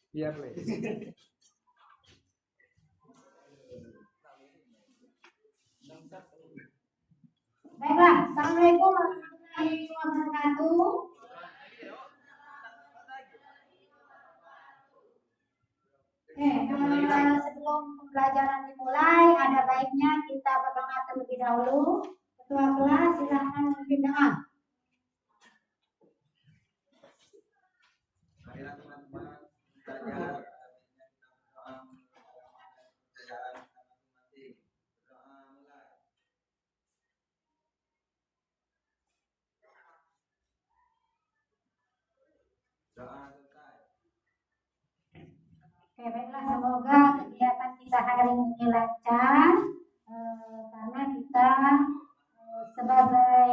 Iya, please. Baiklah, Assalamualaikum warahmatullahi wabarakatuh. Sebelum pembelajaran dimulai, ada baiknya kita berdoa terlebih dahulu. Ketua kelas, silahkan memimpin doa. Marilah teman-teman belajar doa selesai. Baiklah, semoga kegiatan kita hari ini lancar, karena kita sebagai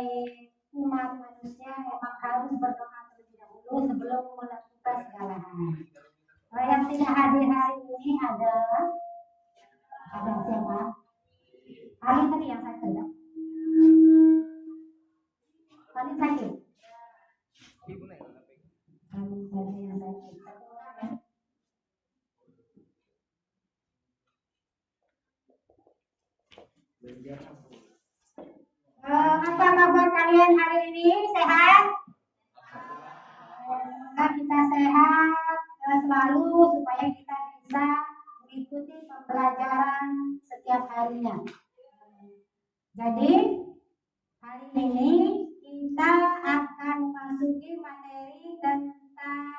umat manusia memang harus berdoa terlebih dahulu sebelum melakukan segala hal. Yang tidak hadir hari ini ada siapa? Ali tadi yang sakit ya? Ali sakit? Ali tadi yang sakit. Apa kabar kalian hari ini? Sehat? Semoga kita sehat selalu supaya kita bisa mengikuti pembelajaran setiap harinya. Jadi hari ini kita akan memasuki materi tentang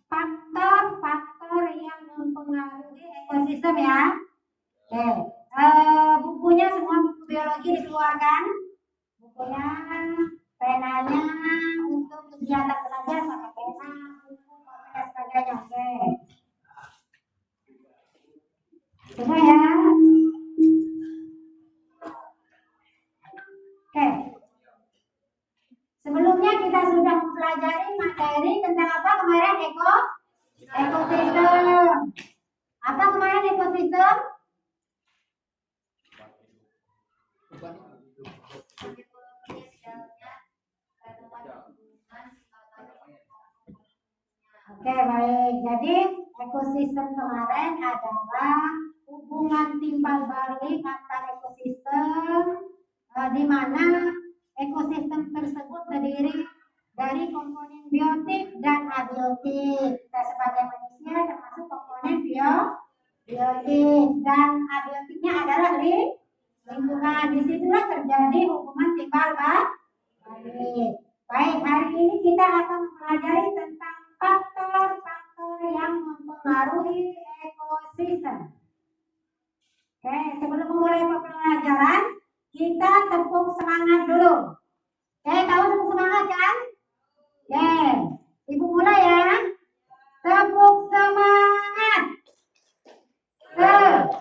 faktor-faktor yang mempengaruhi ekosistem ya. Oke, bukunya semua buku biologi dikeluarkan, bukunya, penanya untuk kegiatan belajar pakai pena, buku, dan sebagainya. Oke, semua ya. Oke. Sebelumnya kita sudah mempelajari materi tentang apa kemarin? Ekosistem. Apa kemarin ekosistem? Oke, baik. Jadi ekosistem kemarin adalah hubungan timbal balik antar ekosistem, di mana ekosistem tersebut terdiri dari komponen biotik dan abiotik. Kita sebagai manusia termasuk komponen biotik, dan abiotiknya adalah lingkungan. Disitulah terjadi hubungan timbal balik. Baik, hari ini kita akan mempelajari tentang faktor-faktor yang mempengaruhi ekosistem. Oke, sebelum memulai pembelajaran, kita tepuk semangat dulu. Oke, tahu tepuk semangat kan? Oke, ibu mulai ya. Tepuk semangat. Semangat.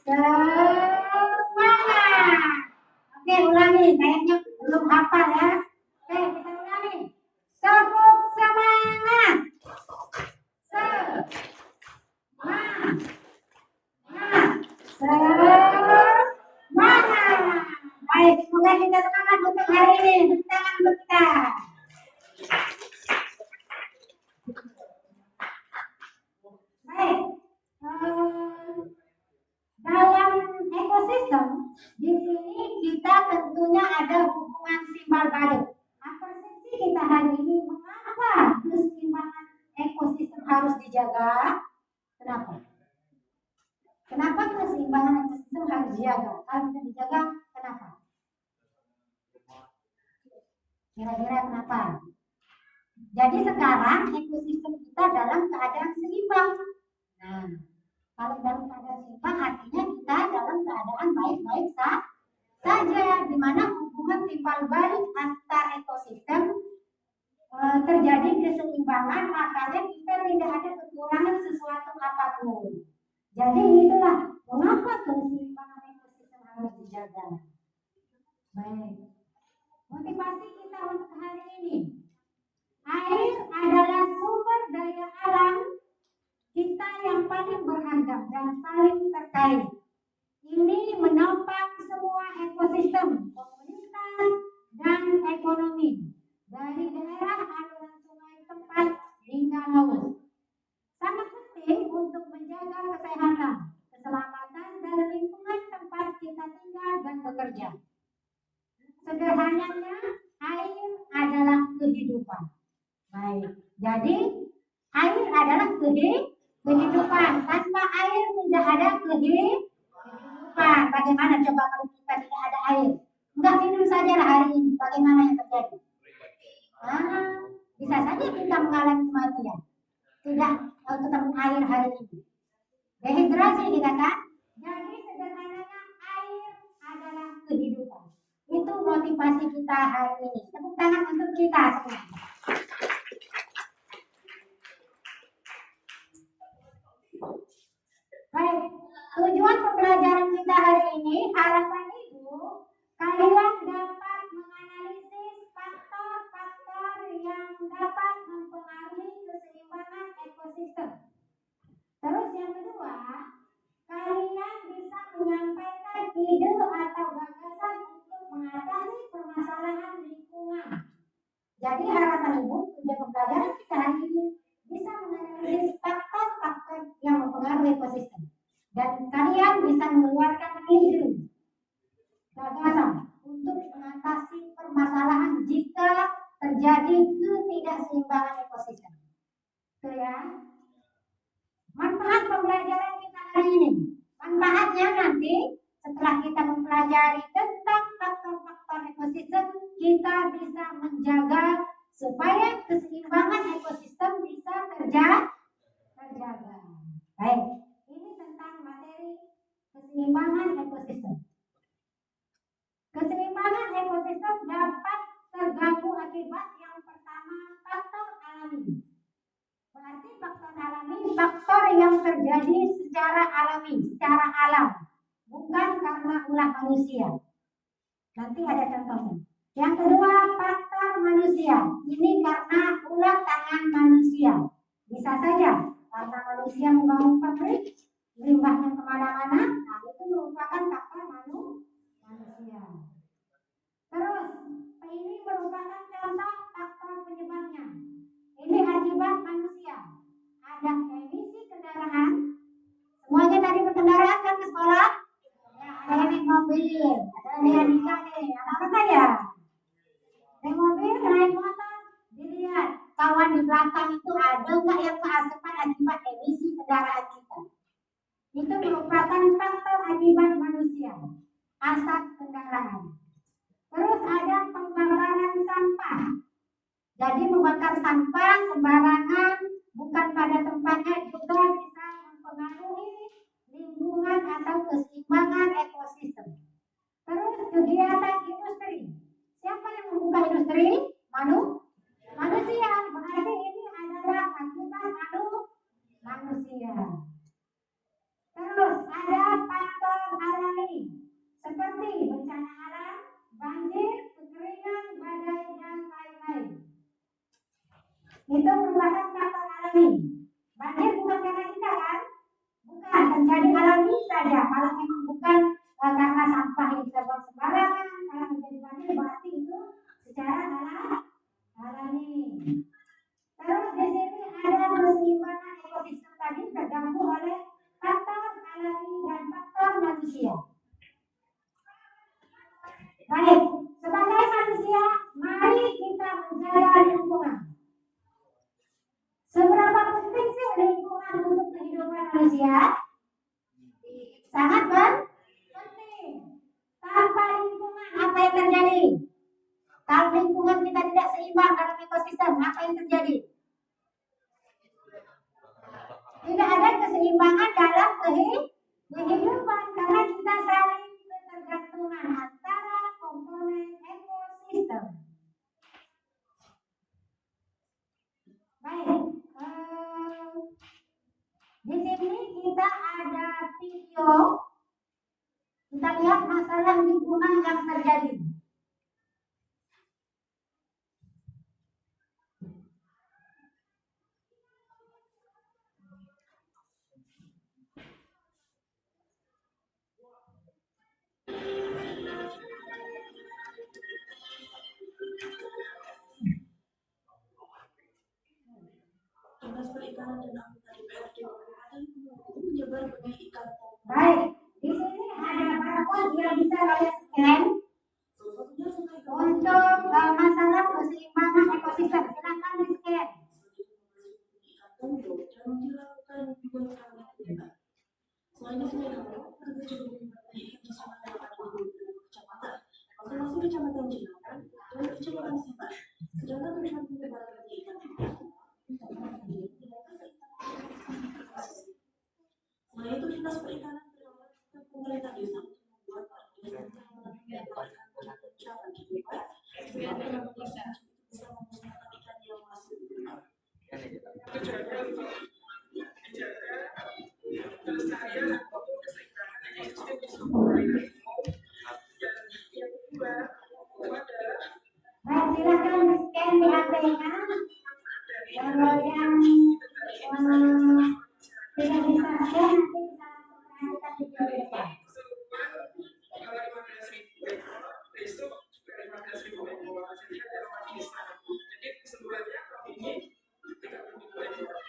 Semangat. Oke, ulangi. Kayaknya belum hafal ya. Oke, kita ulangi. Tepuk semangat. Semangat. Semangat. Baik, semoga kita semangat untuk hari ini. Tepuk tangan untuk kita. Baik. Dalam ekosistem, di sini kita tentunya ada hubungan timbal balik. Persepsi kita hari ini, mengapa keseimbangan ekosistem harus dijaga? Kenapa? Kenapa keseimbangan ekosistem harus dijaga? Harus dijaga, kenapa? Kira-kira kenapa? Jadi sekarang ekosistem kita dalam keadaan seimbang. Nah, kalau dalam keadaan seimbang artinya kita dalam keadaan baik-baik saja, di mana hubungan timbal balik antar ekosistem terjadi keseimbangan, makanya kita tidak ada kekurangan sesuatu apapun. Jadi itulah mengapa keseimbangan ekosistem harus dijaga. Baik, motivasi kita untuk hari ini. Air adalah sumber daya alam kita yang paling berharga dan saling terkait. Ini menopang semua ekosistem komunitas dan ekonomi dari daerah aliran sungai tempat hingga laut. Sangat penting untuk menjaga kesehatan, keselamatan, dan lingkungan tempat kita tinggal dan bekerja. Sederhananya, air adalah kehidupan. Baik, jadi air adalah kehidupan. Tanpa air tidak ada kehidupan. Bagaimana coba kalau kita tidak ada air? Enggak minum saja lah hari ini. Bagaimana yang terjadi? Bisa saja kita mengalami kematian. Tidak ketemu air hari ini. Dehidrasi dikatakan. Jadi sederhananya air adalah kehidupan. Itu motivasi kita hari ini. Tepuk tangan untuk kita semua. Baik, tujuan pembelajaran kita hari ini, harapan Ibu, kalian dapat menganalisis faktor-faktor yang dapat mempengaruhi keseimbangan ekosistem. Terus yang kedua, kalian bisa menyampaikan ide atau gagasan untuk mengatasi permasalahan lingkungan. Jadi harapan Ibu, tujuan pembelajaran kita hari ini bisa menganalisis faktor-faktor yang mempengaruhi ekosistem. Dan kalian bisa mengeluarkan ide gagasan untuk mengatasi permasalahan jika terjadi ketidakseimbangan ekosistem. Itu ya. Manfaat pembelajaran kita hari ini. Manfaatnya nanti setelah kita mempelajari tentang faktor-faktor ekosistem, kita bisa menjaga supaya keseimbangan ekosistem bisa terjaga. Baik, ini tentang materi keseimbangan ekosistem. Keseimbangan ekosistem dapat terganggu akibat yang pertama faktor alami. Berarti faktor alami, faktor yang terjadi secara alami, secara alam, bukan karena ulah manusia. Nanti ada contohnya. Yang kedua, faktor manusia. Ini karena ulah tangan manusia. Bisa saja karena manusia membangun pabrik, limbahnya kemana-mana, nah itu merupakan faktor manusia. Terus, ini merupakan contoh faktor penyebabnya. Ini akibat manusia. Ada emisi kendaraan. Semuanya tadi berkendaraan kan ke sekolah? Ya, ada yang naik mobil, ada yang nikah nih, anak-anak saya. Naik mobil, naik motor, dilihat kawan di belakang itu ada nggak yang keasapan akibat emisi kendaraan kita. Itu merupakan faktor akibat manusia, asap kendaraan. Terus ada pembakaran sampah. Jadi membakar sampah sembarangan, bukan pada tempatnya juga bisa mempengaruhi lingkungan atau keseimbangan ekosistem. Terus kegiatan industri. Siapa yang membuka industri? Manusia. Berarti ini adalah akibat manusia. Terus ada faktor alami seperti bencana alam, banjir, kekeringan, badai, dan lain-lain. Itu merupakan faktor alami. Banjir bukan karena kita kan? Bukan, terjadi alami saja. Kalau memang bukan karena sampah yang kita buang sembarangan, kalau terjadi banjir berarti itu secara alami. Terus di sini ada keseimbangan ekosistem tadi terganggu oleh faktor alami dan faktor manusia. Baik, sebagai manusia, mari kita menjaga lingkungan. Seberapa penting sih lingkungan untuk kehidupan manusia? Sangat penting. Tanpa lingkungan, apa yang terjadi? Kalau lingkungan kita tidak seimbang dalam ekosistem, apa yang terjadi? Tidak ada keseimbangan dalam kehidupan karena kita saling ketergantungan antara komponen ekosistem. Baik, di sini kita ada video. Kita lihat masalah lingkungan yang terjadi. Dinas Perikanan dan Anggota DPRD Kabupaten menyebar benih ikan tongkol. Baik, di sini ada barcode yang bisa kalian scan untuk masalah keseimbangan ekosistem. Silakan di scan. Dan dilakukan beberapa kegiatan. Selain itu, petugas juga menyebarkan ikan di sungai yang ada di beberapa kecamatan, masing-masing kecamatan Jenangan dan kecamatan Sipan. Sedangkan tujuan penyebaran benih ikan selain itu, Dinas Perikanan berharap pemerintah desa untuk membuat cara dibuat supaya penambang desa bisa memusnahkan ikan yang masih hidup. Tujuannya untuk menjaga kelestarian atau keseimbangan ekosistem di seluruh wilayah. Dan yang kedua adalah Baik, silakan di scan di HP-nya. Kalau yang tidak bisa scan nanti bisa langsung kita video depan. keseluruhan 15.000 ekor, besok juga 15.000 ekor. Jadi ada 4 desa. Jadi keseluruhannya kali ini 30.000 ekor.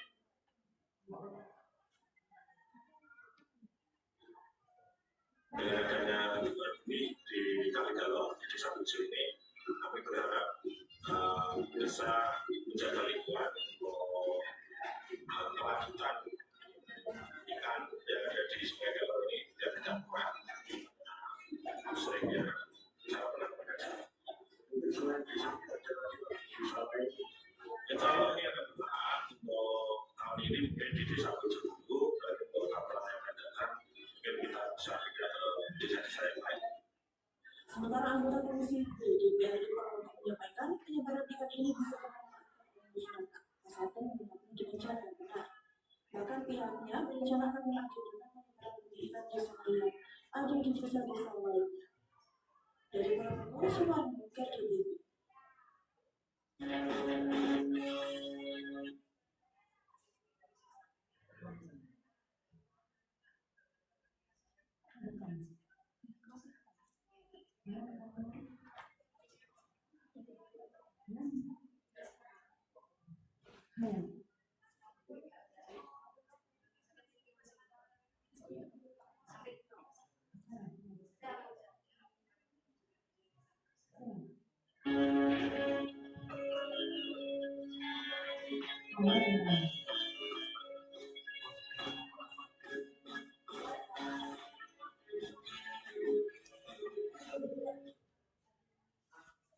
Dengan adanya liburan ini di Kaligalon di Desa Bujo ini, kami berharap bisa menjaga lingkungan untuk kelanjutan ikan yang ada di Sungai Galon ini tidak tercampur seringnya cara penangkapan. Insya Allah ini akan bertahan untuk tahun ini mungkin di Desa Bujo dulu, dan untuk tahun yang akan datang mungkin kita bisa pindah ke desa-desa yang lain. Sementara anggota Komisi DPRD menyampaikan penyebaran ikan ini bisa memusnahkan asalkan menggunakan dengan cara yang benar. Bahkan pihaknya merencanakan mengagendakan penyebaran benih ikan di sungai yang ada di desa-desa lainnya. Dari Purwokerto, Sumarno, KDBB.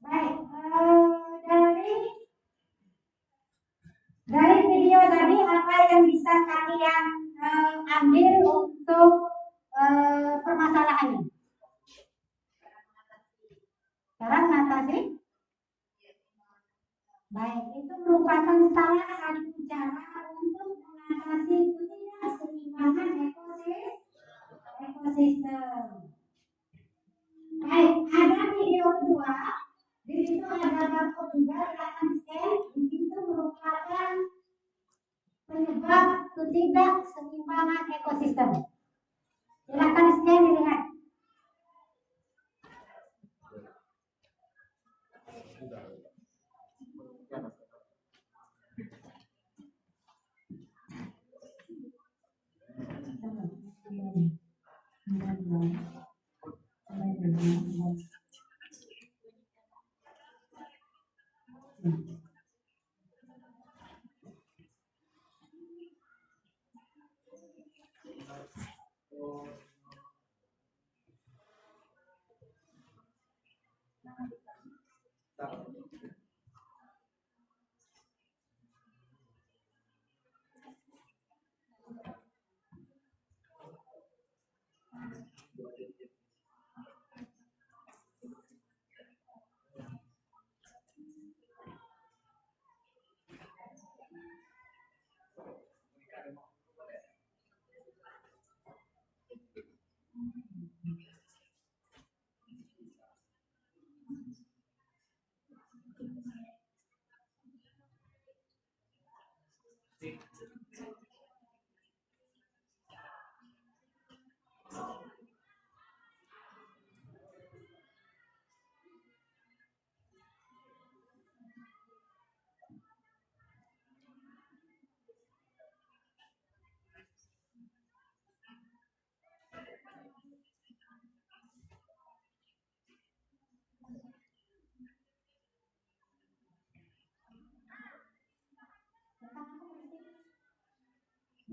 Baik, dari video tadi apa yang bisa kalian ambil untuk permasalahannya? Cara mengatasi? Baik, itu merupakan salah satu cara untuk mengatasi ketidakseimbangan ekosistem. Baik, ada video kedua. Di situ ada barcode juga, silakan scan. Di situ merupakan penyebab ketidakseimbangan ekosistem. Silakan scan dilihat.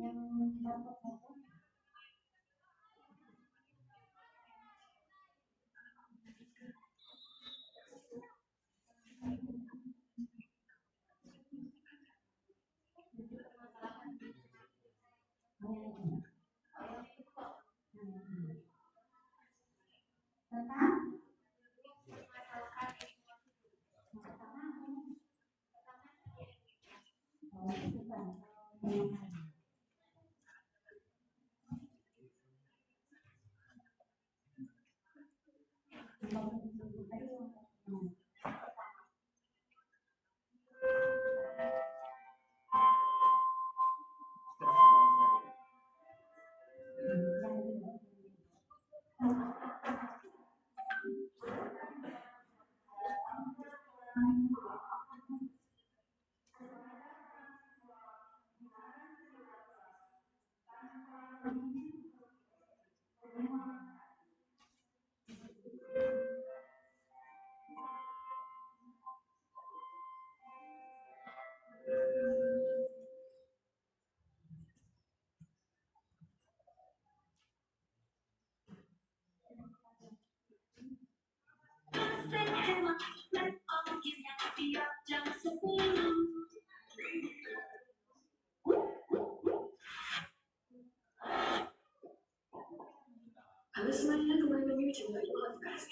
yang foto-foto. Tentang Halo semuanya, kembali lagi di channel Podcast.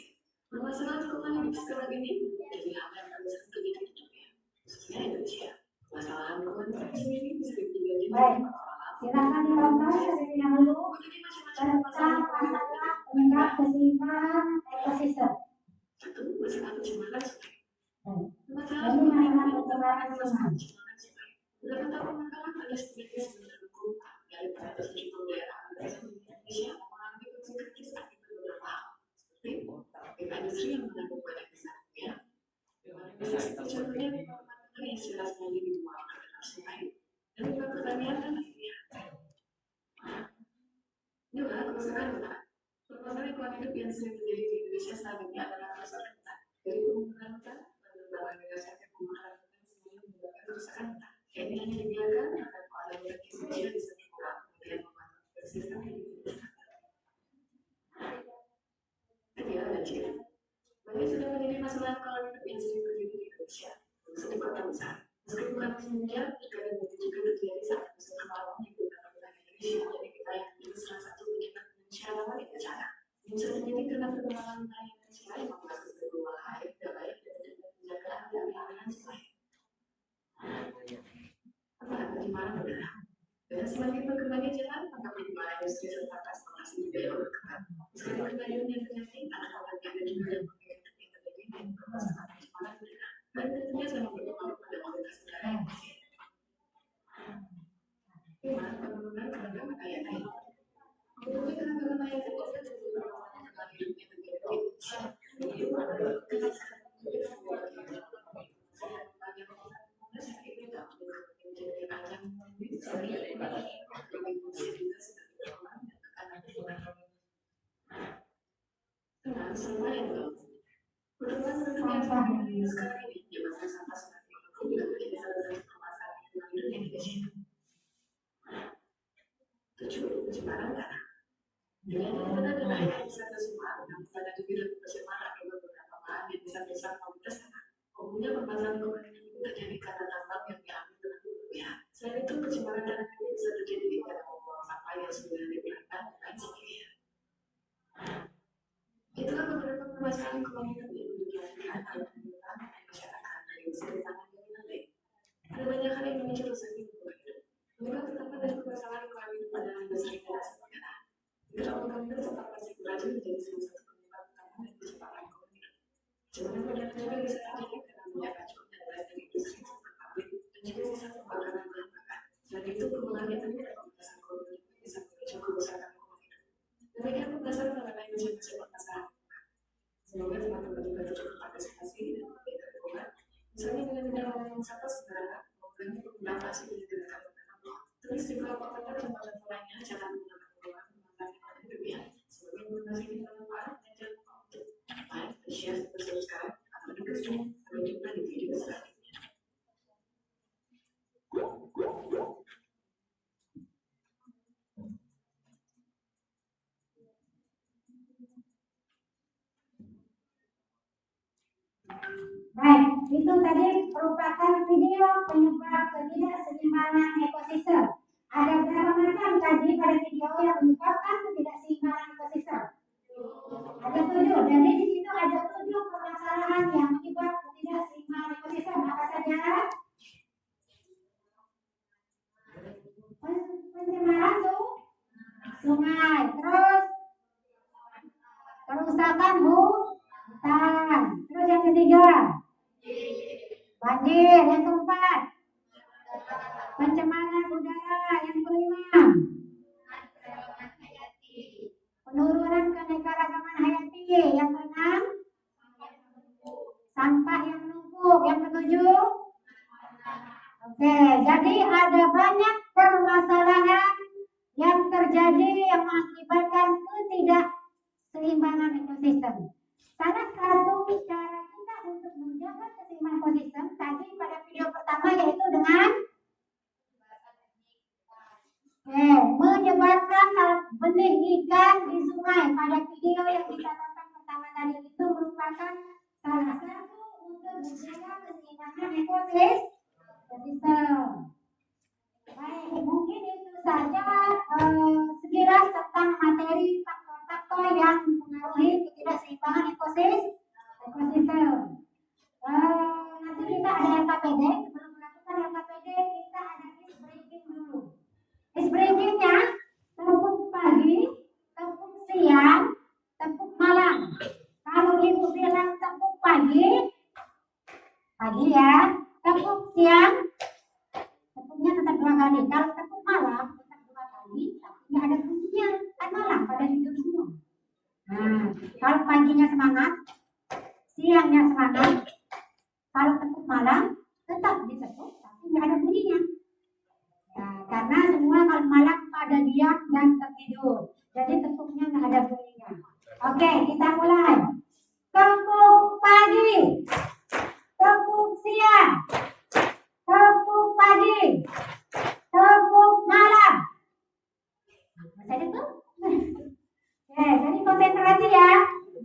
Permasalahan keuangan sekarang ini jadi hal yang paling sering terjadi di dunia, khususnya Indonesia. Masalah keuangan sendiri bisa dipilih baik, silakan ditonton terlebih dahulu tentang masalah penyebab keseimbangan ekosistem. Satu, masalah pencemaran sungai. Baik. Masalah Jadi masalah pencemaran pencemaran sungai. Beberapa tahun belakangan ada sedikit mendukung dari 470 daerah di Indonesia mengalami kondisi kritis akibat beberapa hal, seperti pipa industri yang mengandung banyak zat-zat contohnya pipa yang istilah sekali dibuang ke dalam sungai, dan pipa pertanian dan lainnya. Dua, kerusakan hutan. Permasalahan lingkungan hidup yang sering terjadi di Indonesia saat ini adalah kerusakan hutan. Dari pembangunan hutan, pengembangan berdasarkan pembangunan hutan sendiri menyebabkan kerusakan hutan. Ini hanya dibiarkan agar kualitas hutan Indonesia bisa berkurang, kemudian membuat ekosistem yang tidak. Tiga, banjir. Banjir sudah menjadi masalah lingkungan hidup yang sering terjadi di Indonesia, khususnya di kota besar. Meski bukan musim hujan, terkadang banjir juga terjadi saat musim kemarau di beberapa wilayah Indonesia. Jadi kita yang menjadi salah satu penyebab Indonesia lawan di bencana. Bisa terjadi karena perkembangan wilayah Indonesia yang membuat keseluruhan air tidak baik dan penjagaan dan aliran sungai. Apa pencemaran udara? Dan semakin berkembangnya jalan, maka perubahan industri serta transportasi juga yang berkembang. Meski perubahan yang terjadi, anak-anak ada juga yang terjadi dan permasalahan pencemaran udara. Dan tentunya sangat berpengaruh pada kualitas udara yang bersih. Lima, penurunan keragaman hayati. Menurut keragaman hayati itu beberapa perubahan hidup yang terjadi di Indonesia. Itu adalah kesesakan kulit sebuah banyak orang sakit tidak menjadi ajang sering berfungsi juga sebagai orang dan tekanan lingkungan. Enam, sampah yang laut. Perkembangan sampah yang sekarang ini menyebabkan sampah sebagai makhluk juga menjadi salah satu permasalahan lingkungan hidup di Indonesia. Tujuh, pencemaran tanah. Dengan ditemukan adanya wisata Sumatera, namun ada juga pencemaran akibat beberapa bahan yang bisa merusak kualitas tanah. Umumnya permasalahan lingkungan hidup terjadi karena tambang yang diambil dengan berlebihan. Selain itu, pencemaran tanah ini bisa terjadi karena membuang sampah yang sudah dibiarkan dan lain sebagainya. Itulah beberapa permasalahan lingkungan hidup yang dirasakan oleh pemerintah dan masyarakat dan yang bisa ditangani dengan baik. Ada banyak hal yang memicu rusak lingkungan hidup. Penyebab utama dari permasalahan lingkungan hidup adalah industri gas negara. Gerak logam serta plastik beracun menjadi salah satu penyebab utama dari pencemaran lingkungan hidup. Pencemaran udara juga bisa terjadi karena minyak racun dan gas dari industri serta pabrik dan juga sisa pembakaran bahan bakar. Selain itu, pengolahan etanol dan pemanasan kolonial juga bisa memicu kerusakan lingkungan hidup. Demikian pembahasan mengenai macam-macam permasalahan. Semoga teman-teman juga turut berpartisipasi dan memberikan dukungan. Misalnya dengan tidak menggunakan kata sembarangan, mengurangi penggunaan plastik dan tidak menggunakan. Terus juga apakah jembatan lainnya jangan menggunakan uang menggunakan berlebihan. Semoga informasi ini bermanfaat dan jangan lupa untuk like, share, dan subscribe. Atau juga sampai jumpa di video selanjutnya. merupakan video penyebab ketidakseimbangan ekosistem. Ada berapa macam tadi pada video yang menyebabkan ketidakseimbangan ekosistem? Ada 7. Jadi di situ ada 7 permasalahan yang menyebabkan ketidakseimbangan ekosistem. Apa saja? Pencemaran sungai, terus kerusakan hutan, terus yang ketiga banjir, yang keempat pencemaran udara, yang kelima penurunan keanekaragaman hayati, yang keenam sampah yang menumpuk, yang ketujuh. Oke, jadi ada banyak permasalahan yang terjadi yang mengakibatkan ketidakseimbangan ekosistem. Salah satu cara kita untuk menjaga keseimbangan ekosistem tadi pada video pertama yaitu dengan menyebarkan benih ikan di sungai. Pada video yang kita tonton pertama tadi itu merupakan salah satu untuk menjaga keseimbangan ekosistem. Baik, mungkin itu saja sekilas tentang materi faktor-faktor yang mempengaruhi ketidakseimbangan ekosistem. Nanti kita ada LKPD. Sebelum melakukan LKPD kita ada list breaking dulu. List breakingnya tepuk pagi, tepuk siang, tepuk malam. Kalau ibu bilang tepuk pagi ya, tepuk siang, tepuknya tetap 2 kali. Kalau tepuk malam tetap 2 kali, tapi nggak ada bunyinya. Kan malam pada tidur semua. Nah, kalau paginya semangat, siangnya semangat. Kalau tepuk malam tetap ditepuk, tapi nggak ada bunyinya. Ya, karena semua kalau malam pada diam dan tertidur. Jadi tepuknya nggak ada bunyinya. Oke, kita mulai. Tepuk pagi, tepuk siang, tepuk pagi, tepuk malam. Bisa ditepuk? Jadi konsentrasi ya.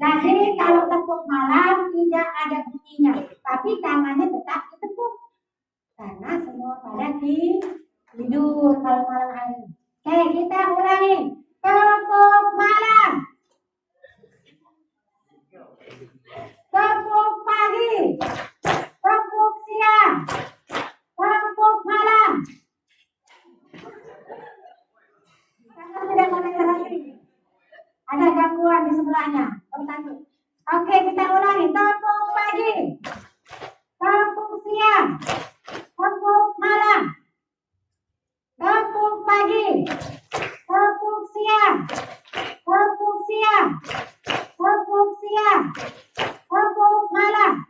Jadi kalau tepuk malam tidak ada bunyinya, tapi tangannya tetap ditepuk karena semua pada tidur kalau malam hari. Oke, kita ulangi. Tepuk malam, tepuk pagi, tepuk siang, tepuk malam. Karena tidak konsentrasi. Ada gangguan di sebelahnya. Oke, kita ulangi. Tepuk pagi, tepuk siang, tepuk malam. Tepuk pagi, tepuk siang, tepuk siang, tepuk siang, tepuk malam.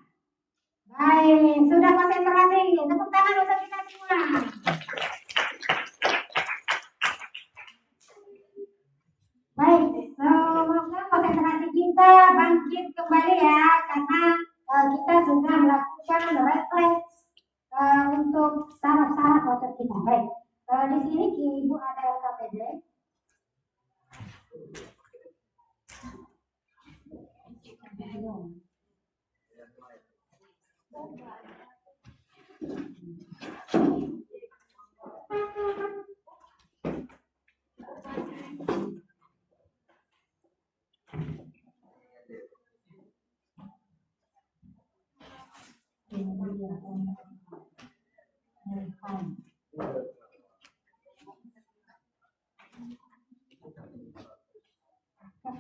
Baik, sudah konsentrasi. Tepuk tangan untuk kita semua. Baik, semoga konsentrasi kita bangkit kembali ya, karena kita sudah melakukan refleks untuk saraf-saraf otot kita. Baik, di sini Ibu ada LKPD.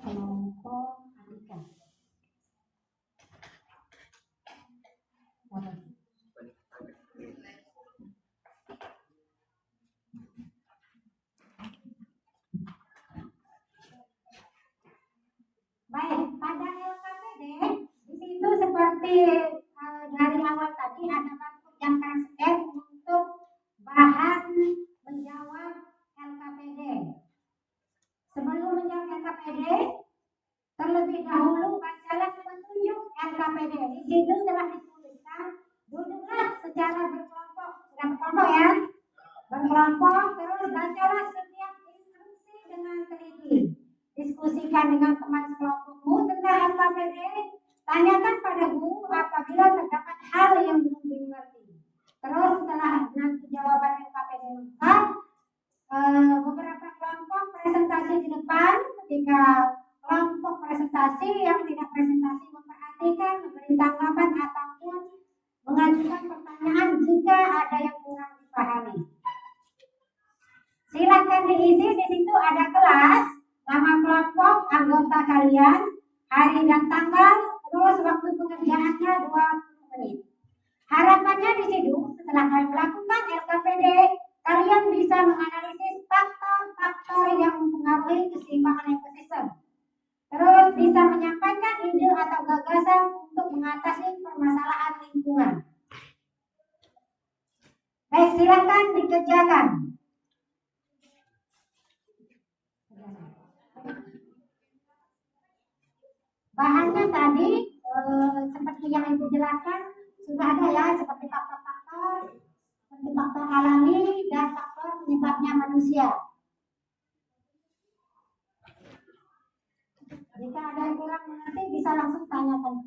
Kelompok Andika. Baik, pada LKPD di situ seperti dari awal tadi ada bentuk yang transfer untuk bahan menjawab LKPD. Sebelum menjawab LKPD, terlebih dahulu bacalah petunjuk LKPD. Di situ telah dituliskan duduklah secara berkelompok, sudah berkelompok ya, berkelompok, terus bacalah setiap instruksi dengan teliti. Diskusikan dengan teman sekelompokmu tentang LKPD. Tanyakan pada guru apabila terdapat hal yang belum dimengerti. presentasi, yang tidak presentasi memperhatikan, memberi tanggapan ataupun mengajukan pertanyaan jika ada yang kurang dipahami. Silakan diisi, di situ ada kelas, nama kelompok, anggota kalian, hari dan tanggal, terus waktu pengerjaannya 20 menit. Harapannya di situ setelah kalian melakukan LKPD, kalian bisa menganalisis faktor-faktor yang mempengaruhi keseimbangan ekosistem. Terus bisa menyampaikan ide atau gagasan untuk mengatasi permasalahan lingkungan. Baik, silakan dikerjakan. Bahannya tadi seperti yang Ibu jelaskan sudah ada ya, seperti faktor-faktor, seperti faktor alami dan faktor penyebabnya manusia. Jika ada yang kurang mengerti bisa langsung tanyakan.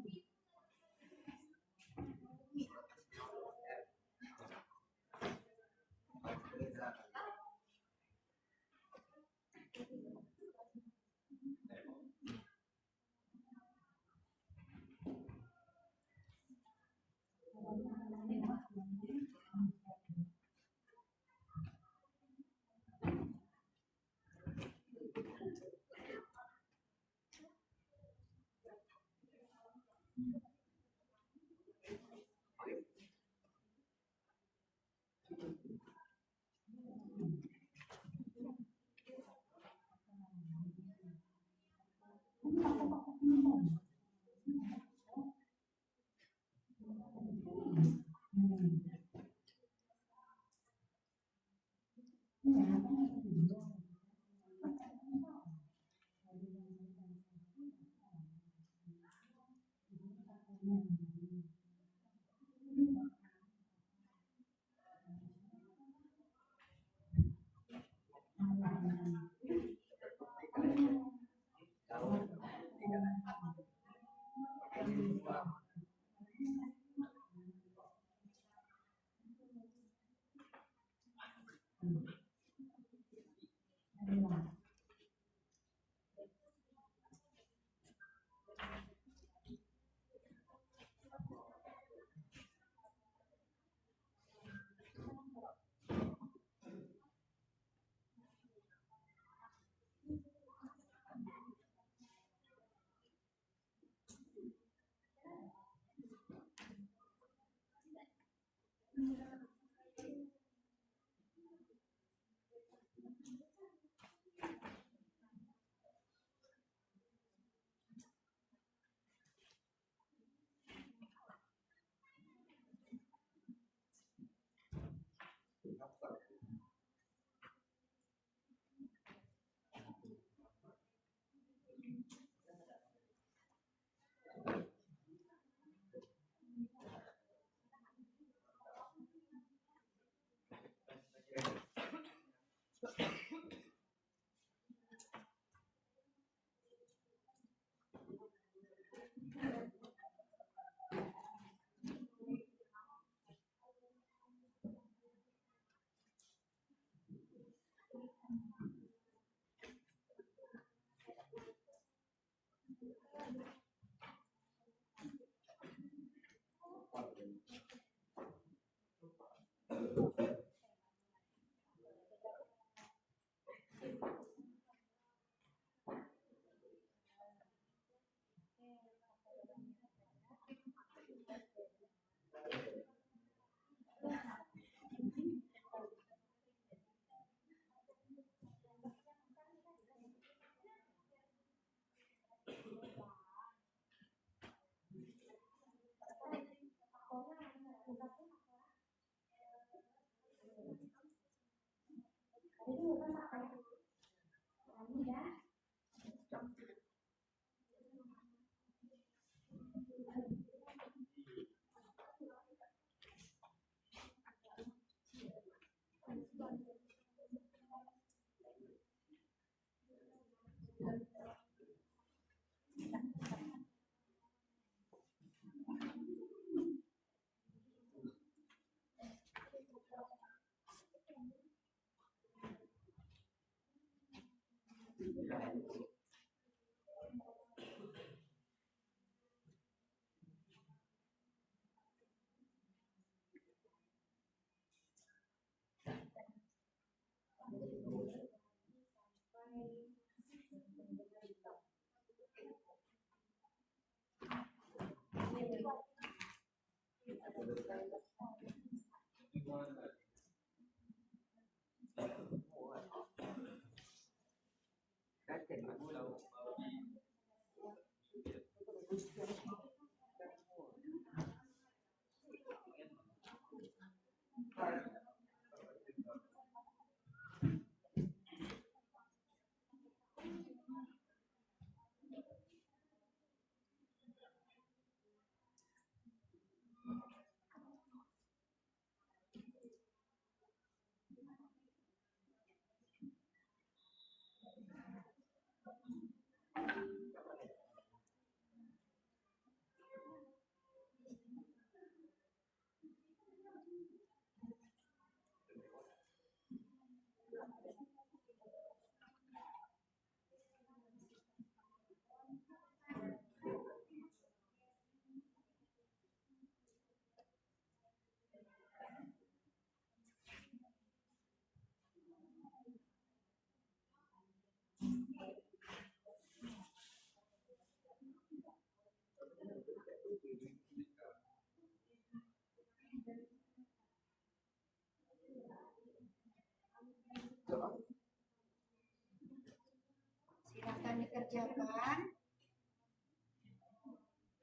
Silakan dikerjakan.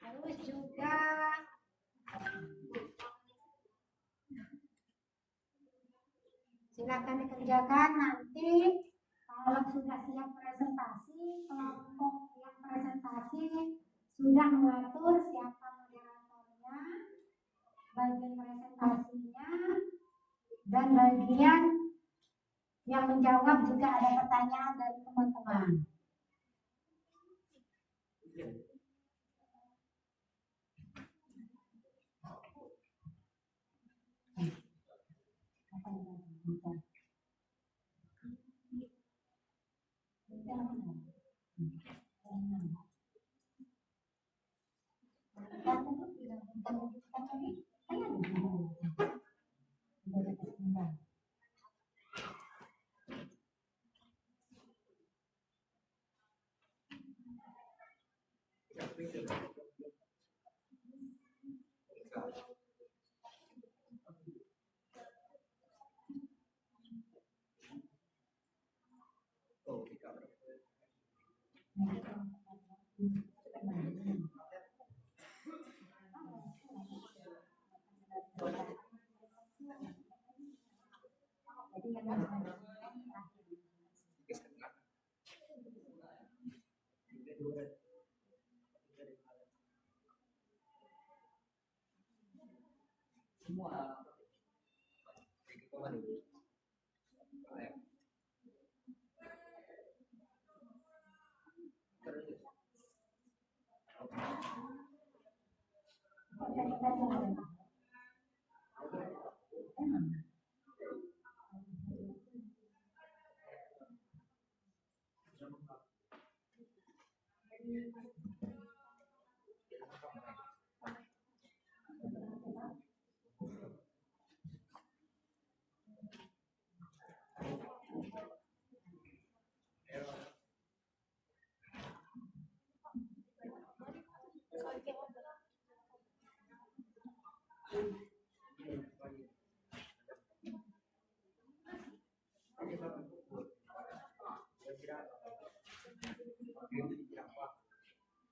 Terus juga silakan dikerjakan nanti kalau sudah siap presentasi, kelompok yang presentasi sudah mengatur siapa moderatornya, bagian presentasinya, dan bagian yang menjawab jika ada pertanyaan dari teman-teman.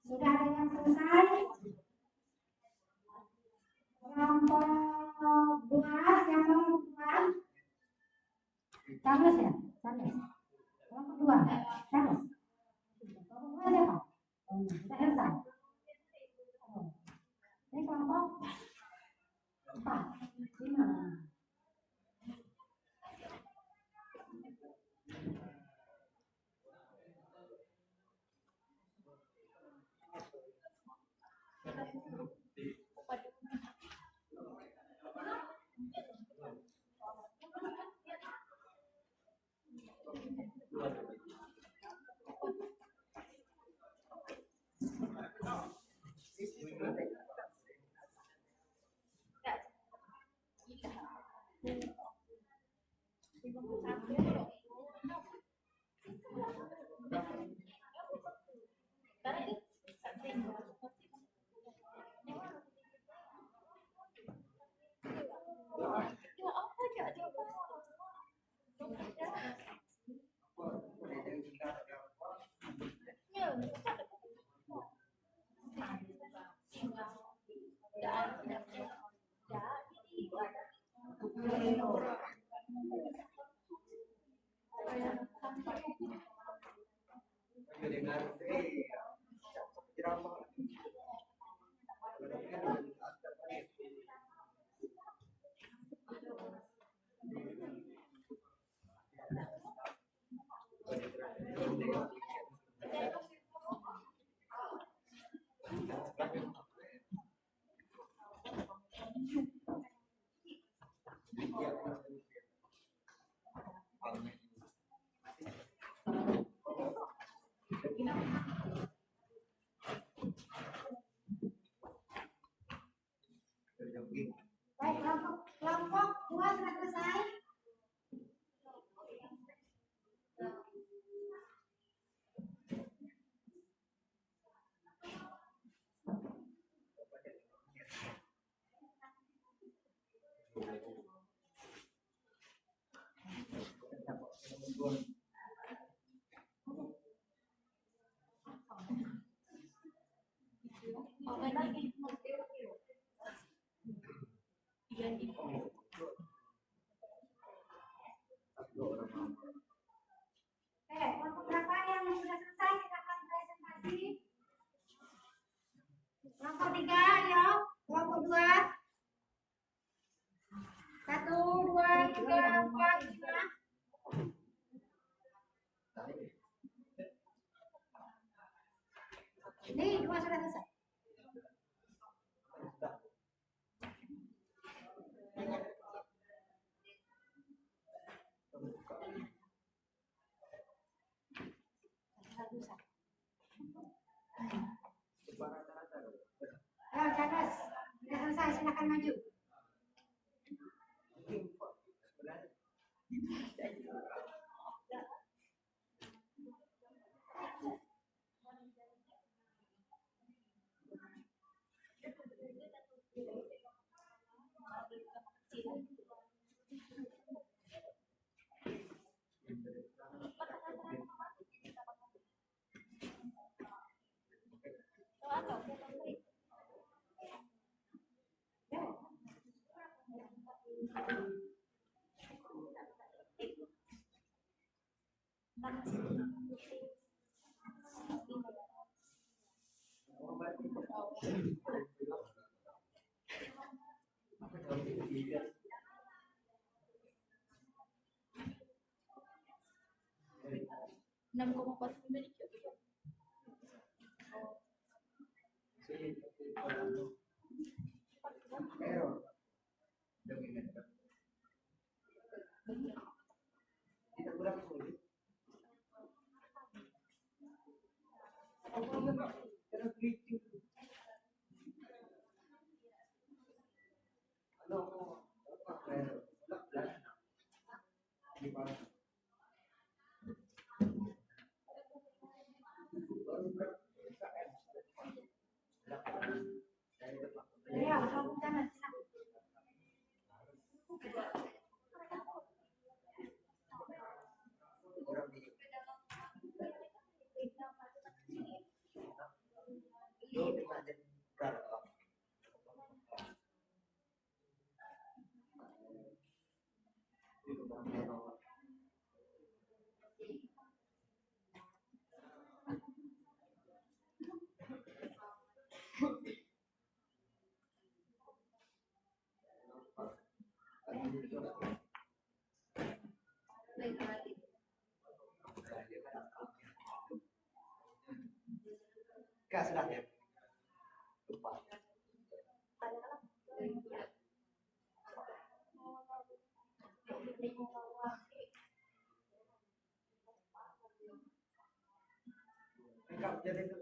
Sudah ada yang selesai? Kelompok 2 yang mau buat? Charles ya? Charles. Kelompok 2, Charles. Kelompok 2 siapa? Sudah selesai. Ini kelompok 4, 5. Dengan irama. Baik, kelompok 2 sudah selesai. Oke, kelompok berapa yang sudah selesai silakan presentasi. Kelompok 3, ayo. Kelompok 2. 1, 2, 3, 4, 5. Ini 2 sudah selesai. Ayo, Cadas. Sudah selesai, silakan maju. Ya, kelompok kanan, silakan. Kak, sudah ya. Enggak jadi itu.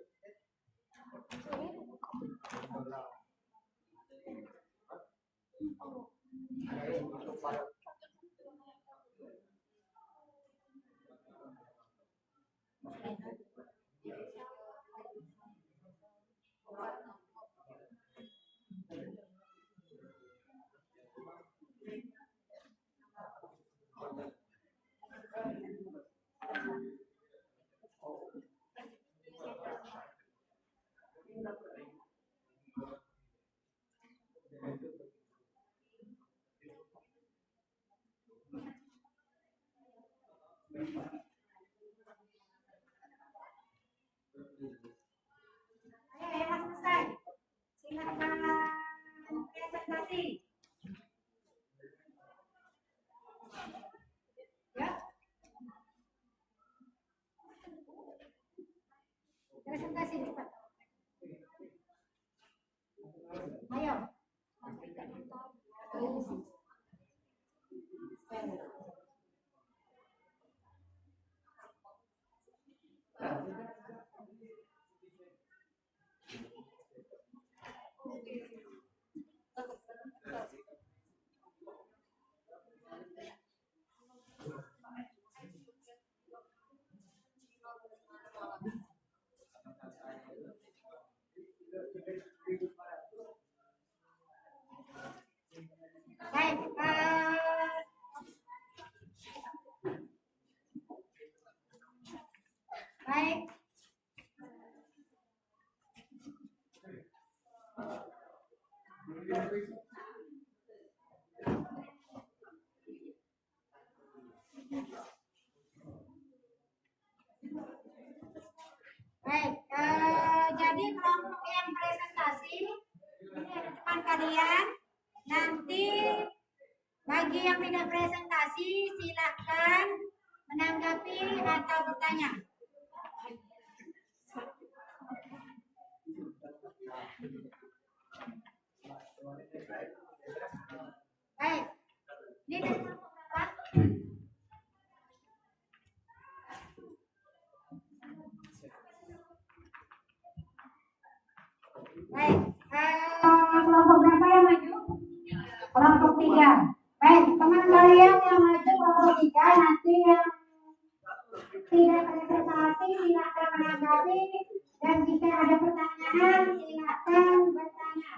Baik, jadi kelompok yang presentasi ini ada teman kalian. Nanti bagi yang tidak presentasi silahkan menanggapi atau bertanya. Baik, ini dari kelompok berapa? Baik, kelompok berapa yang maju? Kelompok 3. Baik, teman kalian yang maju kelompok 3 nanti yang tidak presentasi silakan menanggapi dan jika ada pertanyaan silakan bertanya.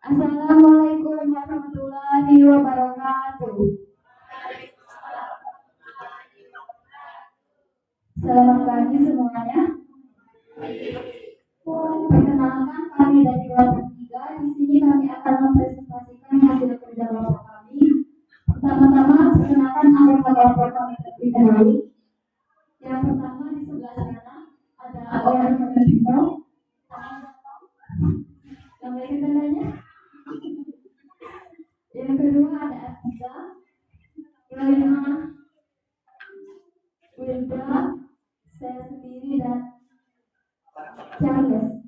Assalamualaikum warahmatullahi wabarakatuh. Selamat pagi semuanya. Perkenalkan kami dari kelompok 3. Di sini kami akan mempresentasikan hasil kerja kelompok kami. Pertama-tama perkenalkan anggota kelompok kami terlebih dahulu. Yang pertama di sebelah sana ada orang Filipino. Nama kenalannya. Yang kedua ada Aziza, Kelima, Wilda, saya sendiri dan Charles.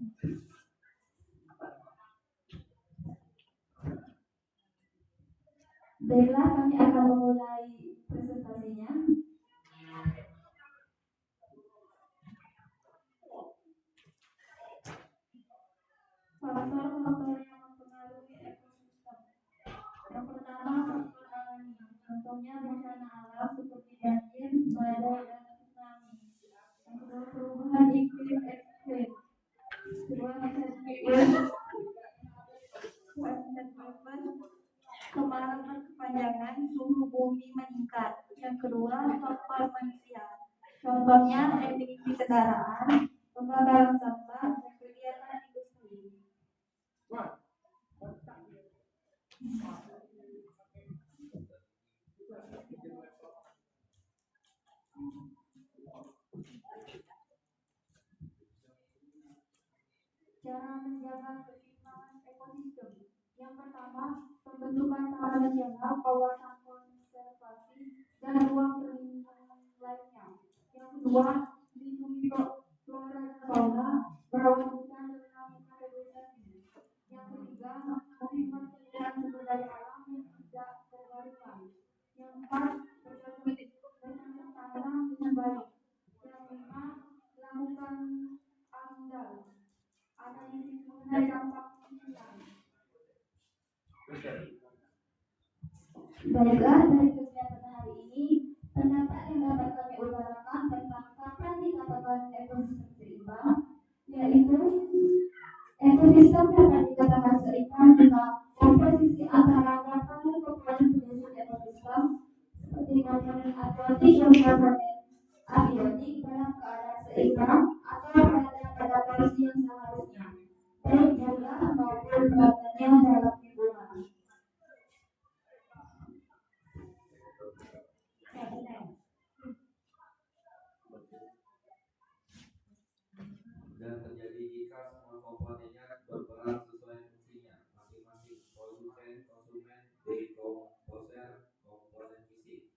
Baiklah, kami akan memulai presentasinya. Faktor-faktor yang mempengaruhi ekosistem. Yang pertama, faktor alami. Contohnya bencana alam seperti banjir, badai, dan tsunami. Yang kedua, perubahan iklim ekstrim. Kedua, kemarau berkepanjangan, suhu bumi meningkat. Yang kedua, faktor manusia. Contohnya emisi kendaraan, pembakaran sampah, dan kegiatan industri. Cara menjaga keseimbangan ekosistem. Yang pertama, pembentukan taman nasional, kawasan konservasi, dan ruang perlindungan lainnya. Yang kedua, lindungi flora dan fauna, merawat hutan dan melakukan rehabilitasi. Yang ketiga, menghemat penggunaan sumber daya alam yang tidak terbarukan. Yang empat, bercocok tanam dengan baik. Yang lima, melakukan AMDAL, analisis mengenai dampak lingkungan. Baiklah, dari kegiatan hari ini, pendapat yang dapat kami utarakan tentang kapan dikatakan ekosistem seimbang, yaitu ekosistem dapat dikatakan seimbang jika komposisi antara komponen pendukung ekosistem seperti komponen abiotik dan komponen abiotik dalam keadaan seimbang atau berada pada porsi yang seharusnya, baik jumlah maupun beratnya dalam lingkungan. Dan terjadi jika semua komponennya berperan sesuai fungsinya masing-masing, produsen, konsumen, dekomposer, komponen fisik.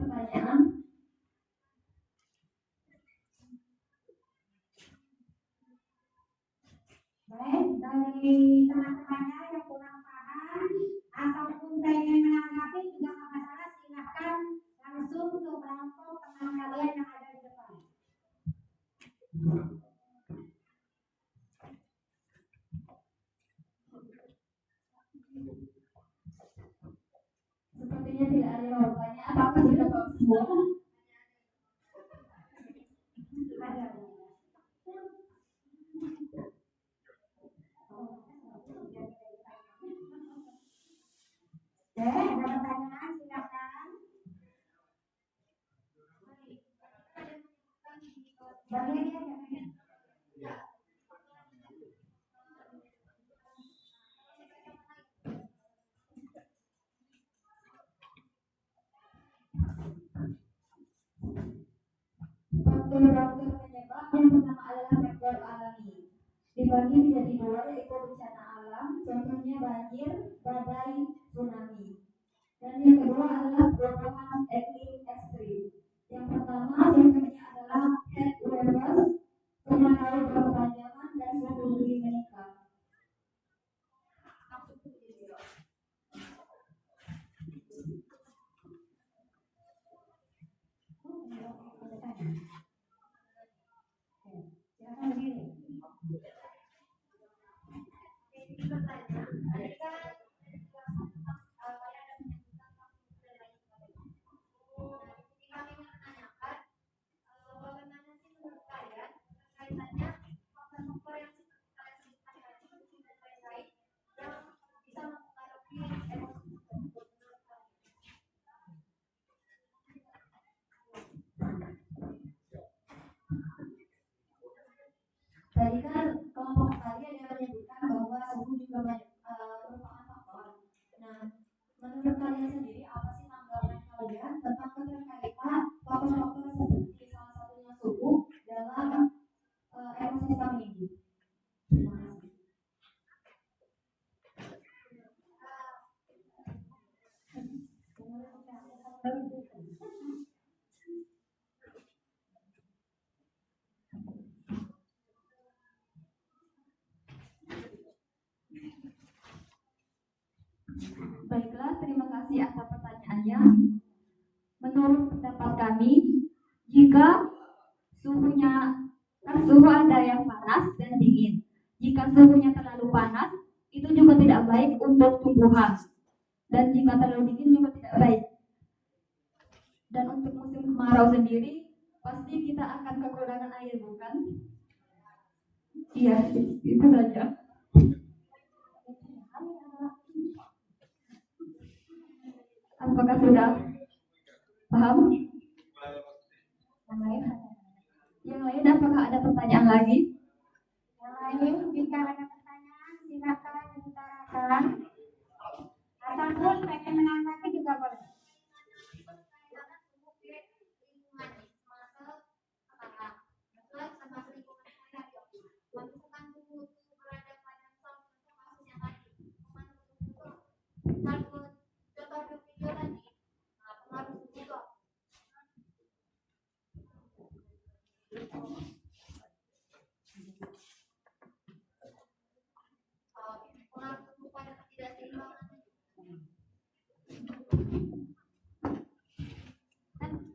pertanyaan. Baik, dari teman-temannya yang kurang paham ataupun pengen menanggapi juga nggak masalah, silahkan langsung ke kelompok teman kalian yang ada di depan. Sepertinya tidak ada yang mau bertanya. Apakah sudah tahu semua? Ada. Ada pertanyaan, silakan. Berdiri aja. Faktor-faktor penyebab yang pertama adalah faktor alami. Dibagi menjadi dua, yaitu bencana alam, contohnya banjir, badai, tsunami. Dan yang kedua adalah perubahan iklim ekstrim. Yang pertama contohnya adalah heat waves, kemarau berkepanjangan dan suhu bumi meningkat. Silakan berdiri. Tadi kan kelompok kalian yang menyebutkan bahwa suhu juga merupakan faktor. Nah, menurut kalian sendiri apa sih tanggapan kalian tentang keterkaitan faktor-faktor seperti salah satunya suhu dalam ekosistem ini? Terima kasih. Baiklah, terima kasih atas pertanyaannya. Menurut pendapat kami, jika suhunya kan suhu ada yang panas dan dingin. Jika suhunya terlalu panas, itu juga tidak baik untuk tumbuhan. Dan jika terlalu dingin juga tidak baik. Dan untuk musim kemarau sendiri, pasti kita akan kekurangan air, bukan? Iya, itu saja. Apakah sudah paham? Yang lain apakah ada pertanyaan lagi? Yang lain, jika ada pertanyaan, silakan diutarakan. Ataupun pengen menanggapi juga boleh.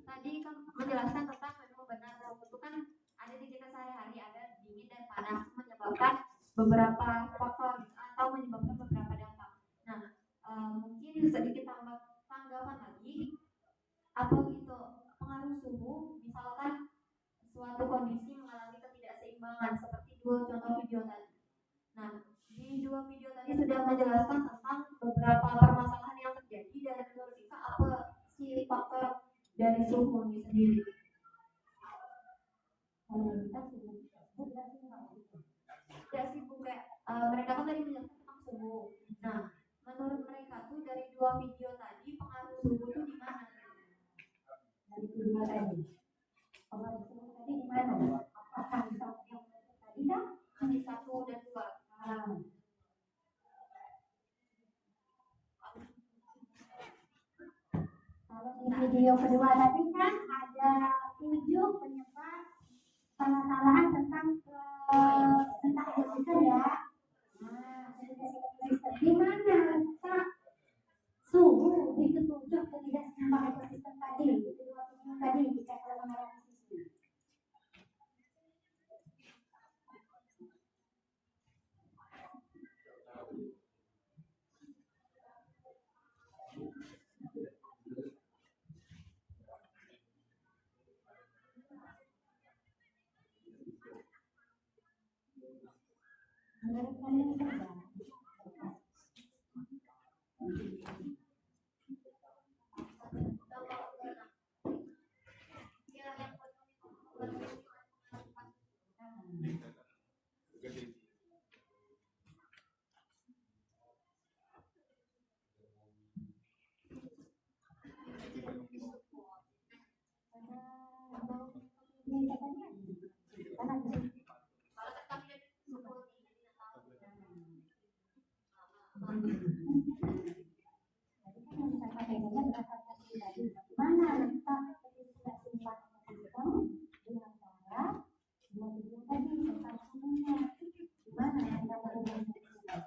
Tadi kan menjelaskan tentang memang benar itu kan ada di kita sehari-hari, ada dingin dan panas menyebabkan beberapa faktor atau menyebabkan beberapa dampak. Nah, mungkin sedikit tanggapan lagi atau itu pengaruh suhu, misalkan suatu kondisi mengalami ketidakseimbangan seperti dua contoh video tadi. Nah, di dua video tadi sudah menjelaskan tentang beberapa permasalahan yang terjadi dan menurut kita apa sih faktor dari suhu ini sendiri. Tidak sibuk kayak mereka kan tadi menjelaskan tentang suhu. Nah, menurut mereka tuh dari dua video tadi pengaruh suhu itu di mana? Dari video tadi. Pengaruh suhu tadi di mana? Apakah di satu yang tadi dah? Di 1 dan 2. Kalau di video kedua tadi kan ada 7 penyebab permasalahan tentang ekosistem ya. Nah, di mana letak suhu di ketujuh ketidakseimbang ekosistem tadi, di dua video tadi jika kalau menganalisisnya. Menurut kalian saja. Mana letak ketidakseimbang ekosistem di antara dua video tadi tentang suhunya? Di mana yang dapat dilakukan?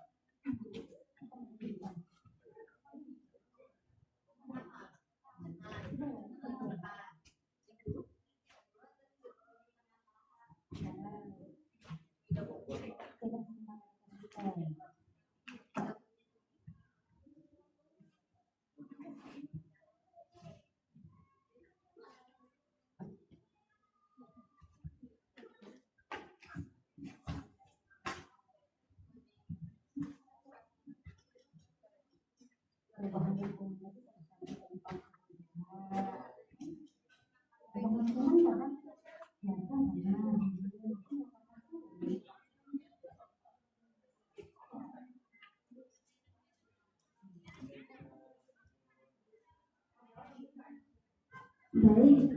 Baik.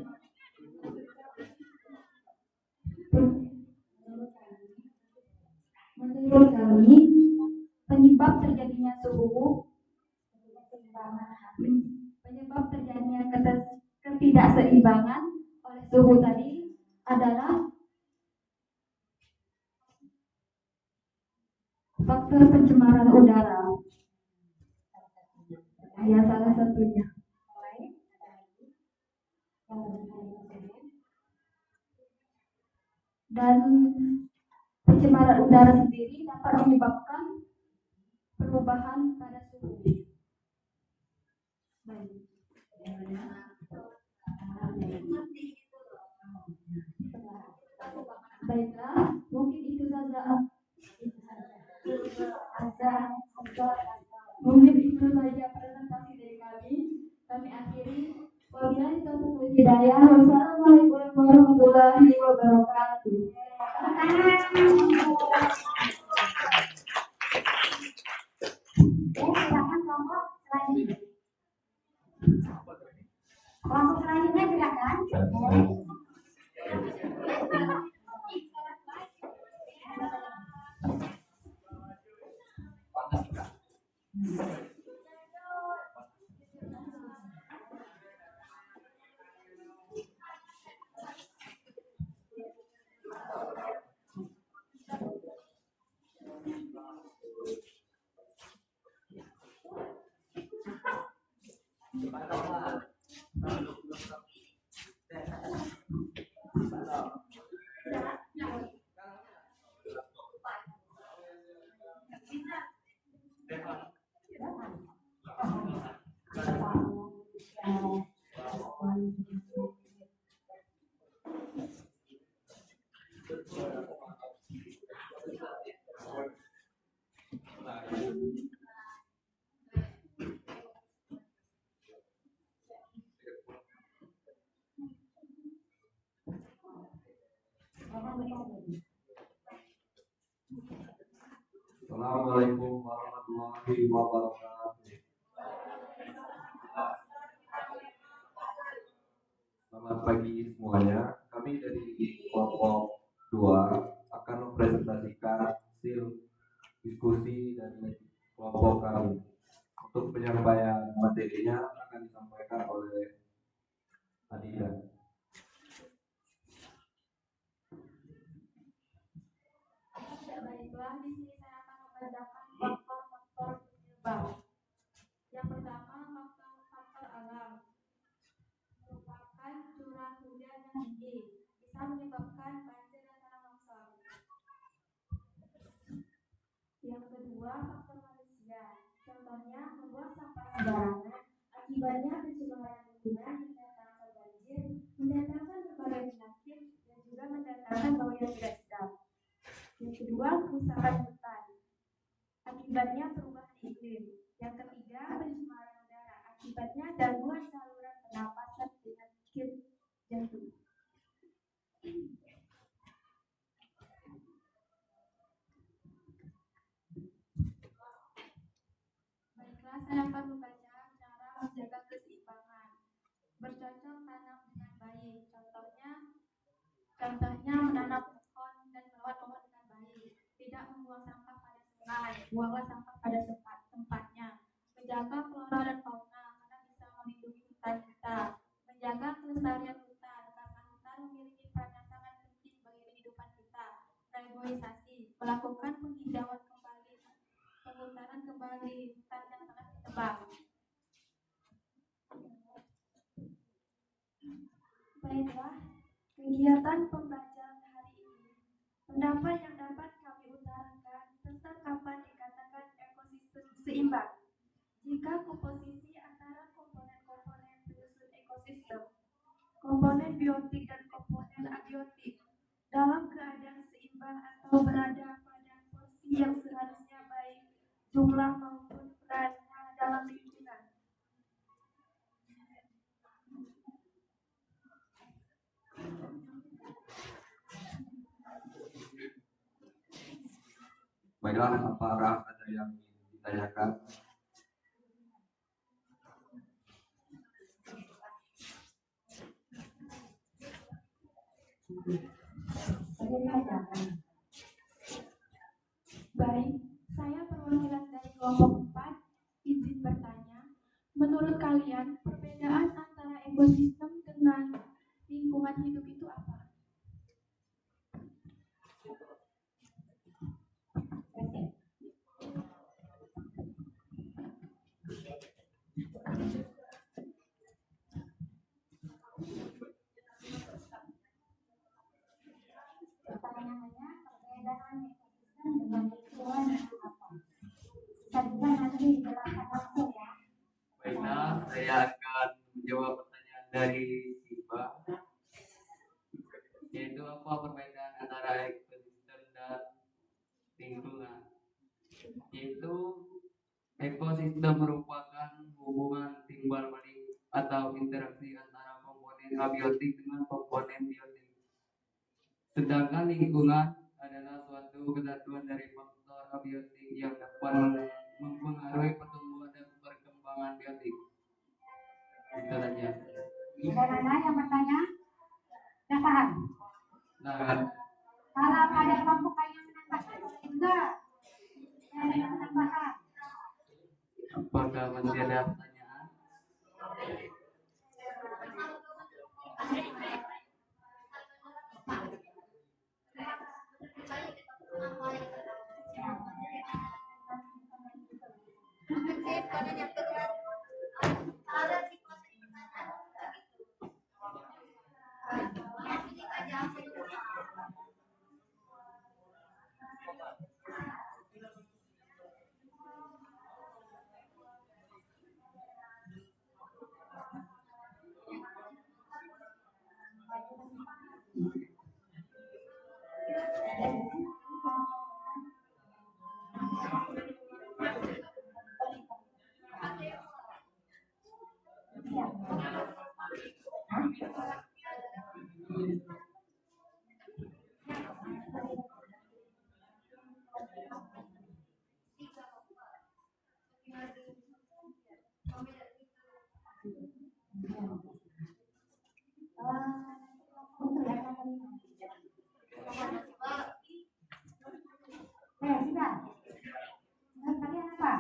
Menurut kami, penyebab terjadinya ketidakseimbangan oleh suhu tadi adalah faktor pencemaran udara. Ya, salah satunya. Dan pencemaran udara sendiri dapat menyebabkan perubahan pada suhu. Baik. Baiklah, mungkin itu saja. Mungkin itu saja presentasi dari kami. Kami akhiri. Wabillahi taufiq wal hidayah. Wassalamualaikum warahmatullahi wabarakatuh. Silakan kelompok selanjutnya. Kelompok selanjutnya silakan. Assalamualaikum warahmatullahi wabarakatuh. Selamat pagi semuanya. Kami dari kelompok 2 akan mempresentasikan hasil diskusi dari kelompok kami. Untuk penyampaian materinya akan disampaikan oleh Adidah. Baiklah, di sini saya akan membacakan faktor-faktor penyebab. Yang pertama, faktor alam merupakan curah hujan yang tinggi, bisa menyebabkan banjir dan tanah longsor. Yang kedua, faktor manusia, contohnya membuang sampah sembarangan, akibatnya pencemaran lingkungan, mendatangkan banjir, mendatangkan berbagai penyakit, dan juga mendatangkan bau yang tidak sedap. Yang kedua, kerusakan hutan, akibatnya perubahan iklim. Yang ketiga, pencemaran udara, akibatnya gangguan saluran pernapasan penyakit jantung. Baiklah, saya akan membaca cara menjaga keseimbangan. Bercocok tanam dengan baik. Contohnya menanam pohon dan merawat pohon dengan baik. Tidak membuang sampah pada sungai, buanglah sampah pada tempatnya. Menjaga flora dan fauna karena bisa melindungi hutan kita. Menjaga kelestarian hutan karena hutan memiliki peran yang sangat penting bagi kehidupan kita. Reboisasi, melakukan penghijauan kembali, penghutanan kembali hutan yang telah ditebang. Baiklah, kegiatan pembelajaran hari ini, pendapat yang dapat kami utarakan tentang apa dikatakan ekosistem seimbang. Jika komposisi antara komponen-komponen penyusun ekosistem, komponen biotik dan komponen abiotik dalam keadaan seimbang atau berada pada porsi yang seharusnya baik jumlah maupun perannya dalam lingkungan. Baiklah, apakah ada yang ingin ditanyakan? Baik, saya perwakilan dari kelompok 4, izin bertanya, menurut kalian perbedaan antara ekosistem dengan lingkungan hidup itu apa? Pertanyaannya, perbedaan ekosistem dengan lingkungan itu apa? Bisa juga nanti dijelaskan langsung ya. Baiklah, saya akan menjawab pertanyaan dari Siva, yaitu apa perbedaan antara ekosistem dan lingkungan. Yaitu ekosistem merupakan hubungan timbal balik atau interaksi antara komponen abiotik dengan komponen biotik. Sedangkan lingkungan adalah suatu kesatuan dari faktor abiotik yang dapat mempengaruhi pertumbuhan dan perkembangan biotik. Itu saja. Ada mana yang bertanya? Sudah paham? Nah, Kalau ada kelompok yang menambahkan enggak? Ada yang tambahan? apakah masih ada pertanyaan? Sudah. Menurut kalian apa?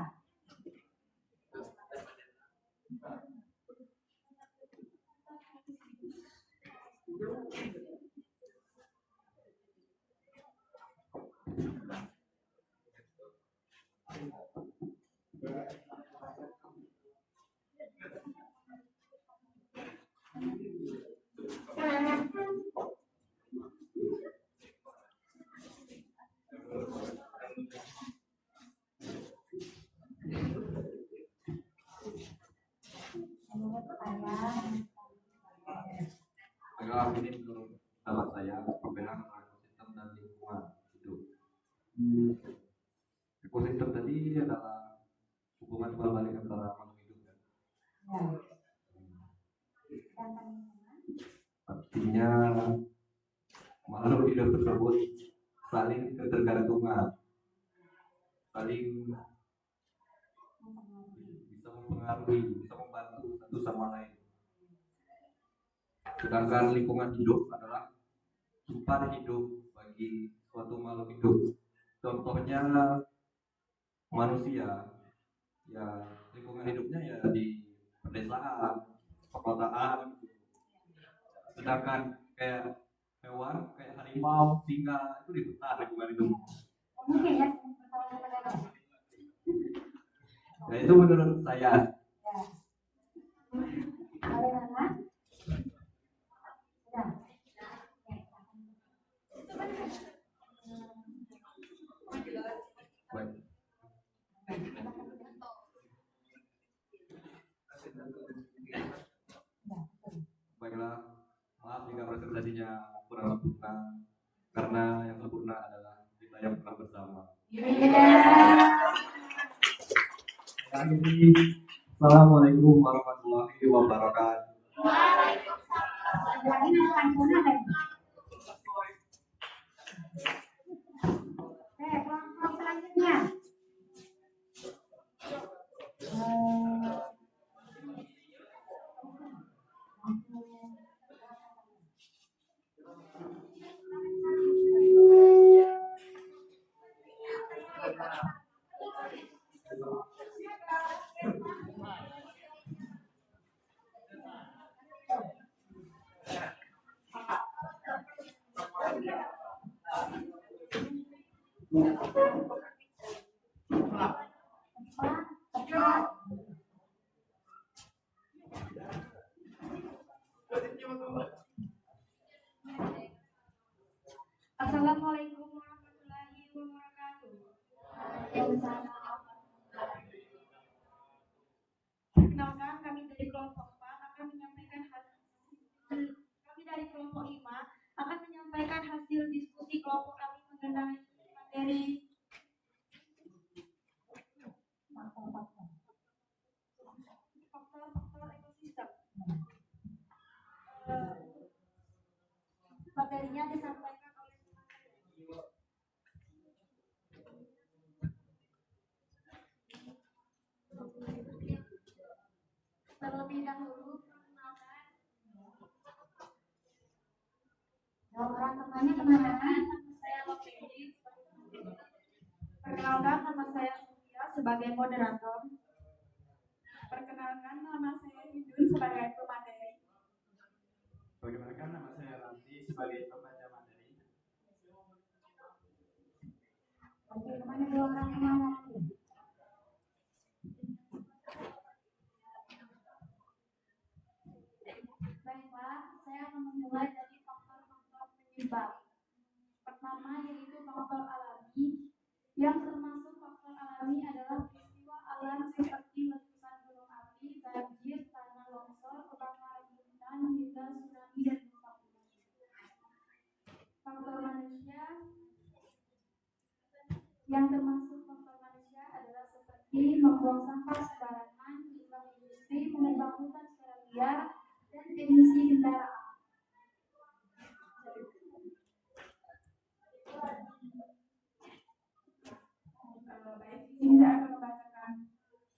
Menurut saya, Baiklah, ini menurut pendapat saya perbedaan antara ekosistem dan lingkungan hidup. Ekosistem tadi adalah hubungan timbal balik antara makhluk hidup kan. ya, sedangkan lingkungan, Artinya makhluk hidup tersebut saling ketergantungan, saling bisa mempengaruhi, bisa membantu satu sama lain. Sedangkan lingkungan hidup adalah tempat hidup bagi suatu makhluk hidup. Contohnya manusia, ya lingkungan hidupnya ya di pedesaan, perkotaan. Sedangkan kayak hewan, kayak harimau, singa itu di hutan lingkungan hidup. mungkin ya, persoalan pedagang. Nah itu menurut saya. Ya. Bagaimana? Sudah. Baik. Baiklah, maaf jika presentasinya kurang sempurna, karena yang sempurna adalah kita yang pernah bersama. Akhiri, Assalamualaikum warahmatullahi wabarakatuh. Lagi nanti pernah lagi. Kelompok selanjutnya. Assalamualaikum warahmatullahi wabarakatuh. Perkenalkan, kami dari kelompok 4 akan menyampaikan hasil diskusi kelompok kami mengenai materi faktor-faktor ekosistem. Materinya disampaikan oleh terlebih dahulu perkenalkan Orang temannya kemana? saya Lokeji. Perkenalkan, nama saya Sofia sebagai moderator. Perkenalkan, nama saya Yudun sebagai pemateri. Perkenalkan, nama saya Ranti sebagai pembaca materi. Oke, kemana dua orang yang nanti? Baiklah, saya akan memulai dari faktor-faktor penyebab. Pertama yaitu faktor alami. Yang termasuk faktor alami adalah peristiwa alam seperti letusan gunung api, banjir, tanah longsor, kebakaran hutan, hingga tsunami dan gempa bumi. Faktor manusia. Yang termasuk faktor manusia adalah seperti membuang sampah sembarangan, limbah industri, menebang hutan secara liar, dan emisi kendaraan. Baik, ini saya akan membacakan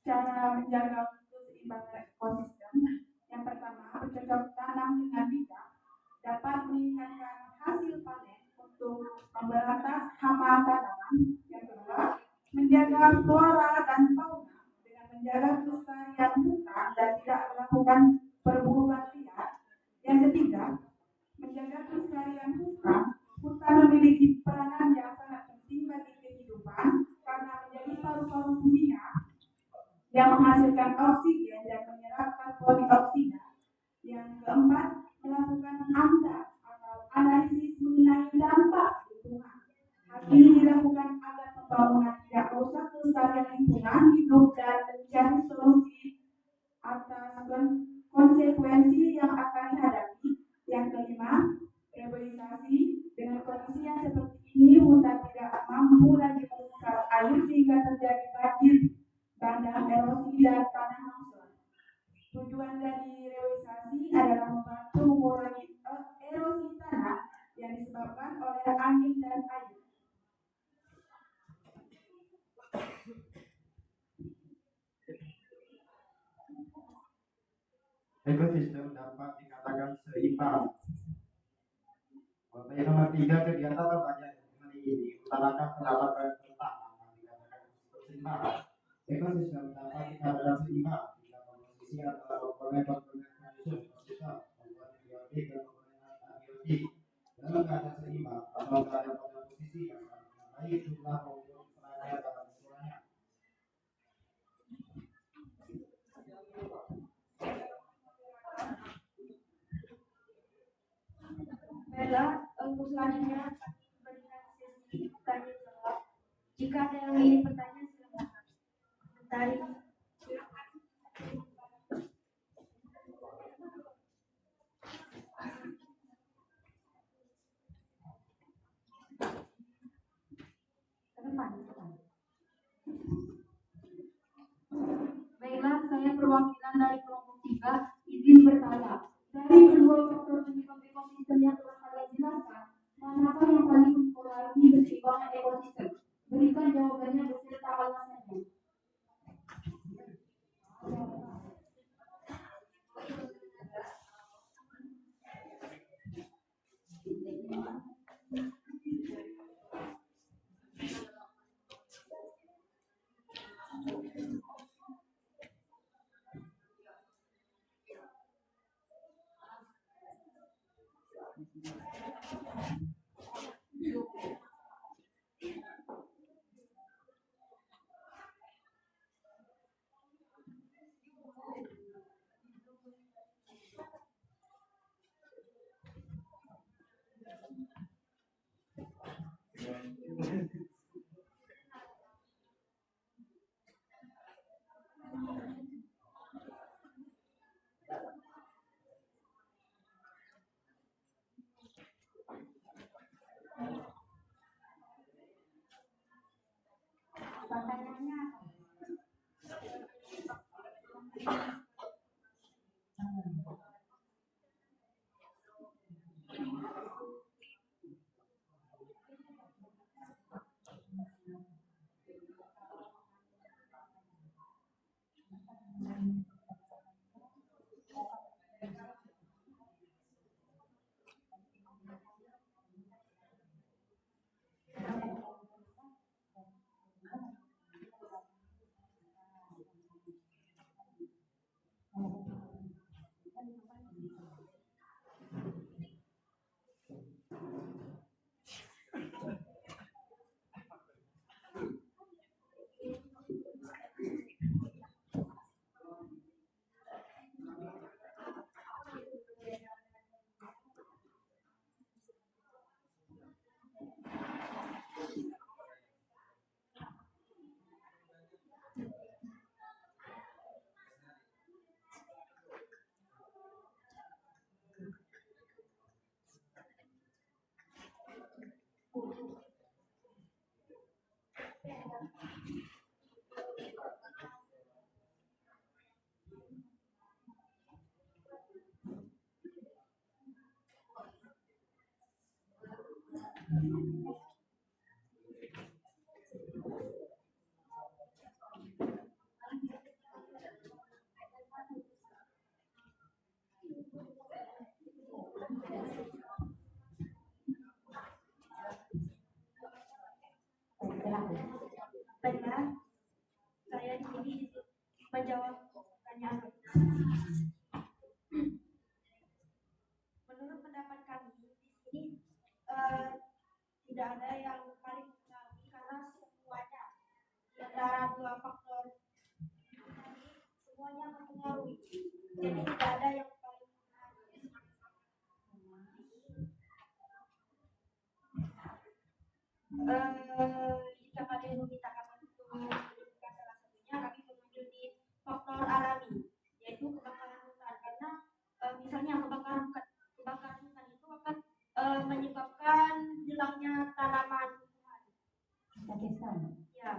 cara menjaga keseimbangan ekosistem. Yang pertama, bercocok tanam dengan bijak dapat meningkatkan hasil panen untuk memberantas hama tanaman. Yang kedua, menjaga flora dan fauna dengan menjaga kelestarian hutan dan tidak melakukan perburuan liar. Yang ketiga, menjaga pelestarian hutan memiliki peranan yang sangat penting bagi kehidupan karena menjadi paru-paru dunia yang menghasilkan oksigen dan menyerap karbon dioksida. Yang keempat, melakukan AMDA atau analisis mengenai dampak lingkungan. Hal ini dilakukan agar pembangunan tidak merusak kelestarian lingkungan hidup dan mencari solusi atas konsekuensi yang akan dihadapi. Yang kelima, reboisasi. Dengan kondisi yang seperti ini, hutan tidak mampu lagi menyerap air sehingga terjadi banjir, bandang, erosi, dan tanah longsor. Tujuan dari reboisasi adalah membantu mengurangi erosi tanah yang disebabkan oleh angin dan air. Ekosistem dapat dikatakan seimbang. Yang nomor 3, kegiatan atau bagian hari ini utarakan pendapat tentang dikatakan seimbang. Ekosistem dapat dikatakan seimbang jika komposisi antara komponen-komponen ekosistem, komponen biotik dan komponen abiotik dalam keadaan seimbang atau berada pada posisi yang sama, baik jumlah maupun perannya dalam ukurannya. Baiklah, untuk selanjutnya kami berikan sesi tanya jawab. Jika ada yang ingin bertanya, silakan. Dari Baiklah, saya perwakilan dari kelompok 3 izin bertanya. Dari kedua faktor penyebab ekosistem yang telah kalian jelaskan, manakah yang paling mempengaruhi keseimbangan ekosistem? Berikan jawabannya beserta alasannya. Pertanyaannya apa? Baiklah, saya di sini menjawab pertanyaan. Menurut pendapat kami, di ini eh, tidak ada yang paling mempengaruhi karena semuanya di antara dua faktor tadi semuanya mempengaruhi. Jadi tidak ada yang paling mempengaruhi. Jika kalian memintakan untuk menyebutkan salah satunya, kami mengambil di faktor alami, yaitu kebakaran hutan. Karena misalnya kebakaran hutan itu akan menyebabkan hilangnya tanaman tumbuhan. Pakistan. Ya,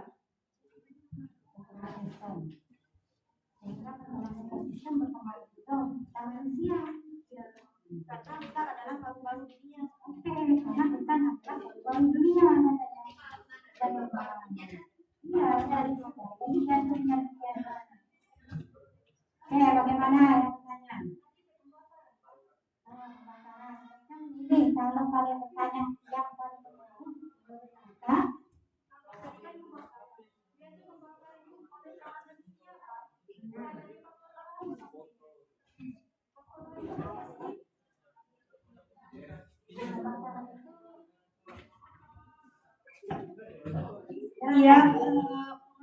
Pakistan. Sehingga perubahan ekosistem berpengaruh juga untuk kita manusia. ya. Karena hutan adalah paru-paru dunia. Oke, karena hutan adalah paru-paru dunia katanya. Dan iya, dari jadi jantungnya dia. Oke, bagaimana yang bertanya? Kebakaran. Ini kalau kalian bertanya yang paling berpengaruh menurut kita, Iya,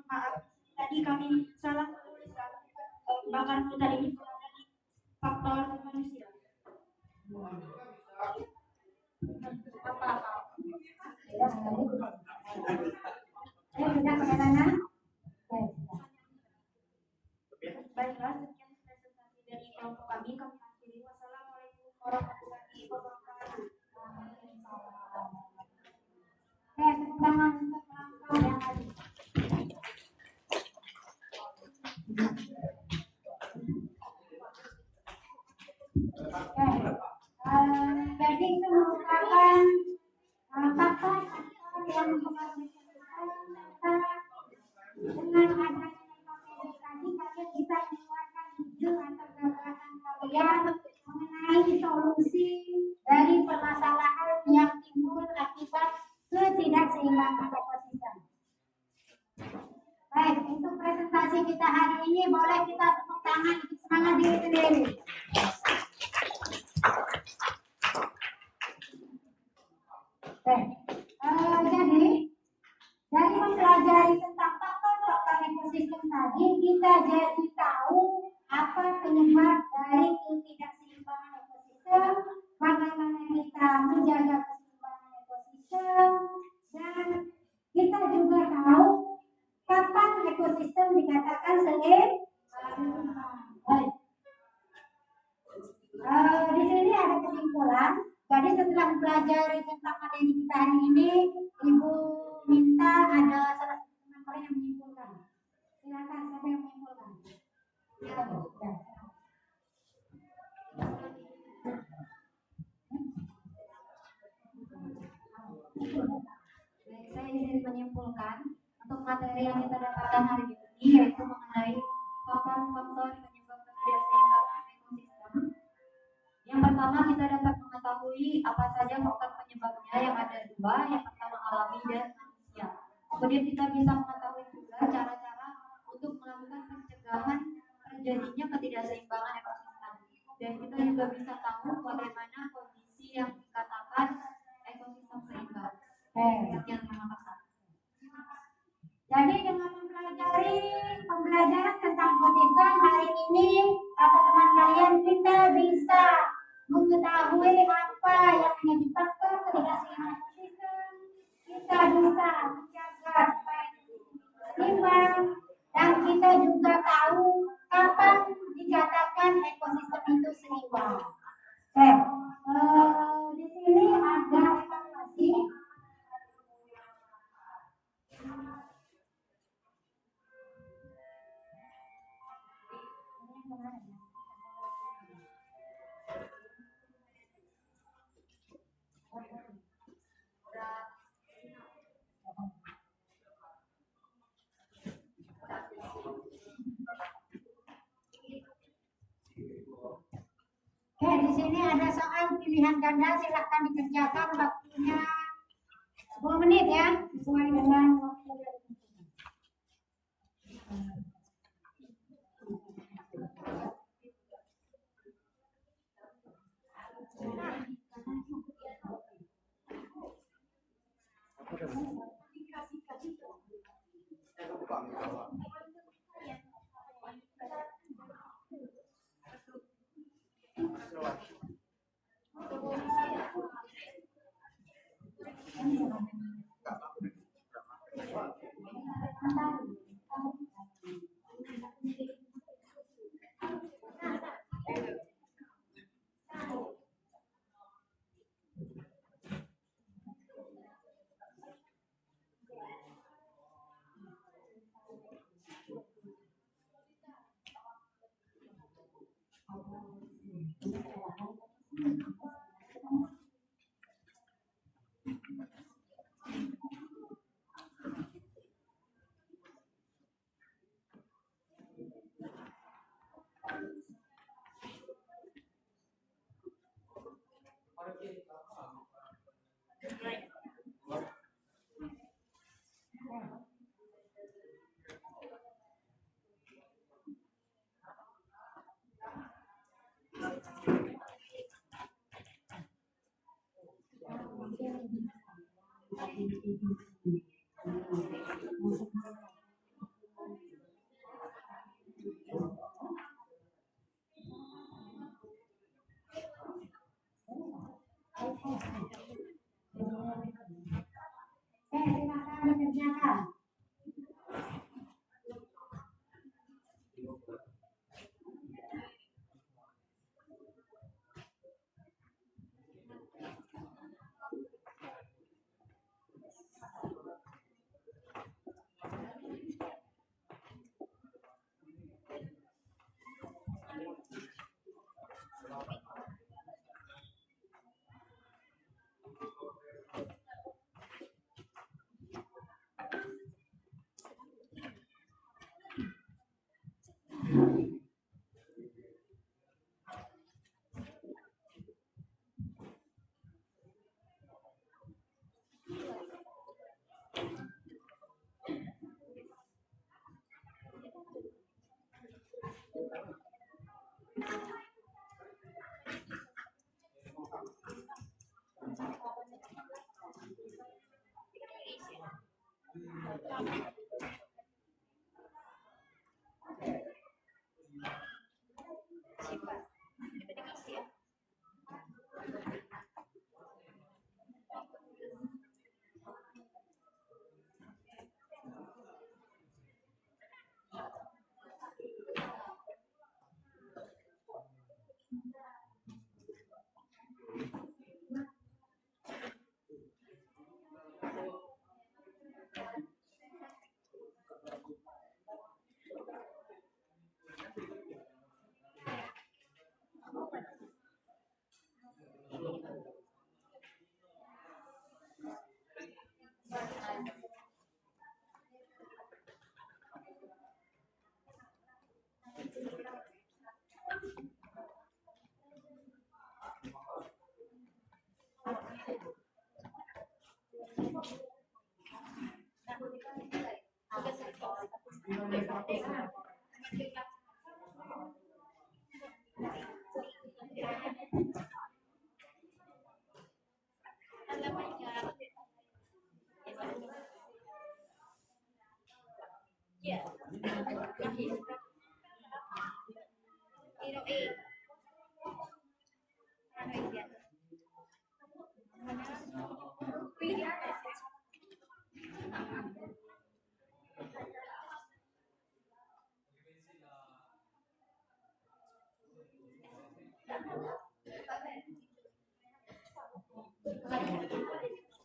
maaf. Tadi kami salah menuliskan kebakaran hutan ini berada di faktor manusia. sudah bagaimana? Baiklah, sekian presentasi dari kelompok kami. Kami akhiri. Wassalamualaikum warahmatullahi wabarakatuh. Tepuk tangan untuk kelompok yang tadi. Jadi itu merupakan faktor-faktor yang mempengaruhi kita. Dengan adanya metode tadi, kalian bisa mengeluarkan ide atau gagasan kalian mengenai solusi dari permasalahan yang timbul akibat ketidakseimbangan ekosistem. Baik, untuk presentasi kita hari ini boleh kita tepuk tangan untuk semangat diri sendiri. Jadi dari mempelajari tentang faktor-faktor ekosistem tadi, kita jadi tahu apa penyebab dari ketidakseimbangan ekosistem, bagaimana kita menjaga keseimbangan ekosistem, dan kita juga tahu kapan ekosistem dikatakan seimbang. Baik. Di sini ada kesimpulan. Jadi setelah mempelajari tentang materi kita hari ini, Ibu minta ada salah satu member yang menyimpulkan. Silakan, siapa yang menyimpulkan? Ya, ya. Baik, saya ingin menyimpulkan untuk materi yang kita dapatkan hari ini, yaitu mengenai faktor-faktor penyebab ketidakseimbangan ekosistem. Yang pertama, kita dapat mengetahui apa saja faktor penyebabnya, yang ada dua, yang pertama alami dan manusia. Kemudian kita bisa mengetahui juga cara-cara untuk melakukan pencegahan terjadinya ketidakseimbangan ekosistem. Dan kita juga bisa tahu bagaimana kondisi yang dikatakan ekosistem seimbang. Sekian, terima kasih. Jadi dengan mempelajari pembelajaran tentang ekosistem hari ini, kata teman kalian, kita bisa mengetahui apa yang menjadi faktor ketidakseimbangan ekosistem. Kita bisa menjaga supaya seimbang, dan kita juga tahu kapan dikatakan ekosistem itu seimbang. Oke, di sini ada evaluasi. Oke, di sini ada soal pilihan ganda, silahkan dikerjakan, waktunya 10 menit ya, sesuai dengan waktu yang ditentukan. Silakan dikerjakan. Jangan panjangin lagi.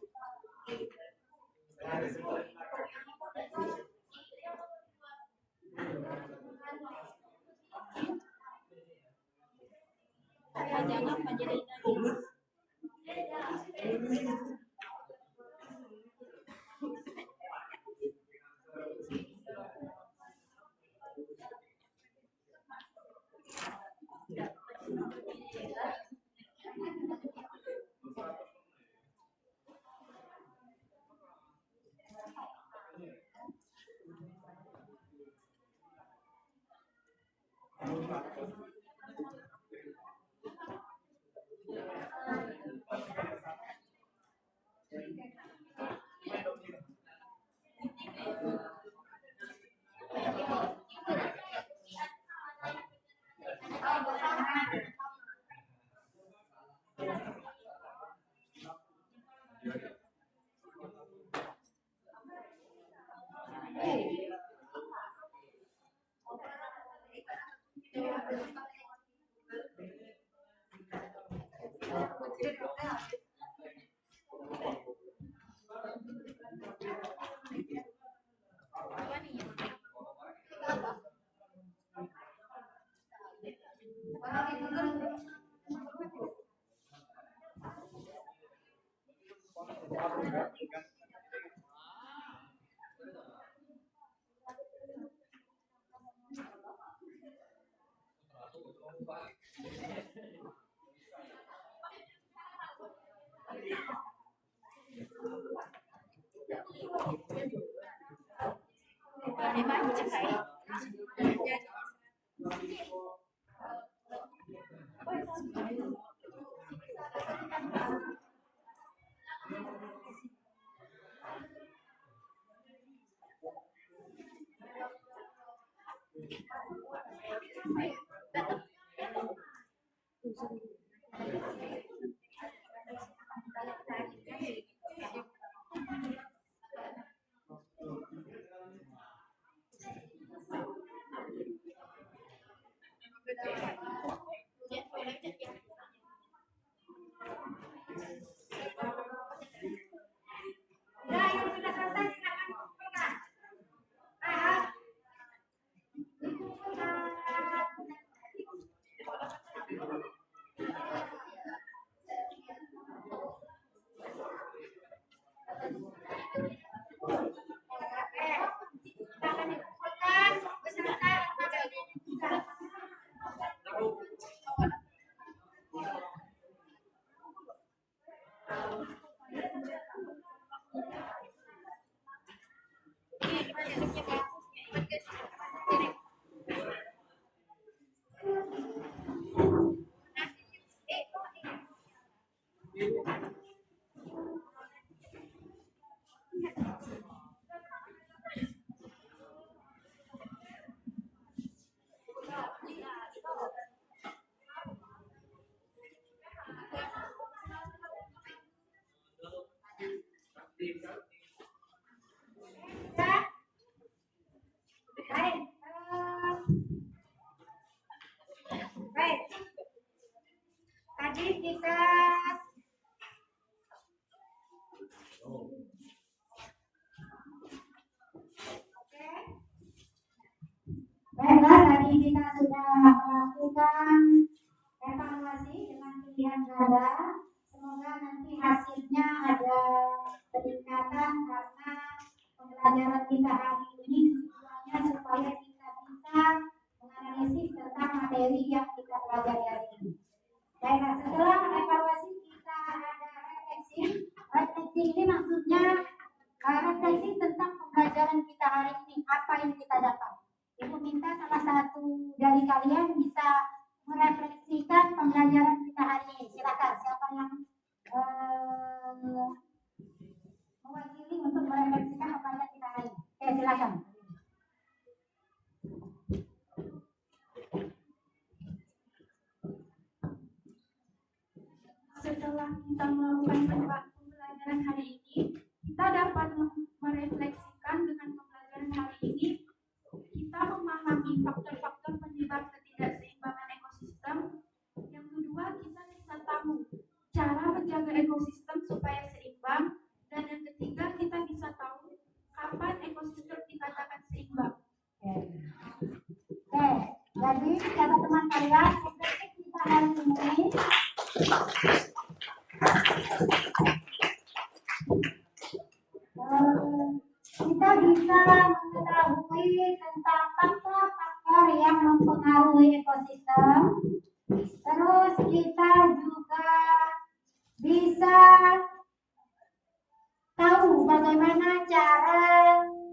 Baik, tadi kita baiklah, tadi kita sudah melakukan evaluasi dengan pilihan ganda. Semoga nanti hasilnya ada peningkatan karena pembelajaran kita hari ini tujuannya supaya kita bisa menganalisis tentang materi yang kita pelajari hari ini. Baiklah, setelah evaluasi kita ada refleksi. Refleksi ini maksudnya refleksi tentang pembelajaran kita hari ini, apa yang kita dapat. Ibu minta salah satu dari kalian bisa merefleksikan pembelajaran kita hari ini. Silakan, siapa yang mewakili untuk merefleksikan pembelajaran kita hari ini. Oke, silakan. Setelah kita melakukan pembelajaran hari ini, kita dapat merefleksikan dengan pembelajaran hari ini. Kita memahami faktor-faktor penyebab ketidakseimbangan ekosistem. Yang kedua, kita bisa tahu cara menjaga ekosistem supaya seimbang. Dan yang ketiga, kita bisa tahu kapan ekosistem dikatakan seimbang. Oke, jadi kata teman kalian, refleksi kita hari ini kita bisa mengetahui tentang faktor-faktor yang mempengaruhi ekosistem. Terus kita juga bisa tahu bagaimana cara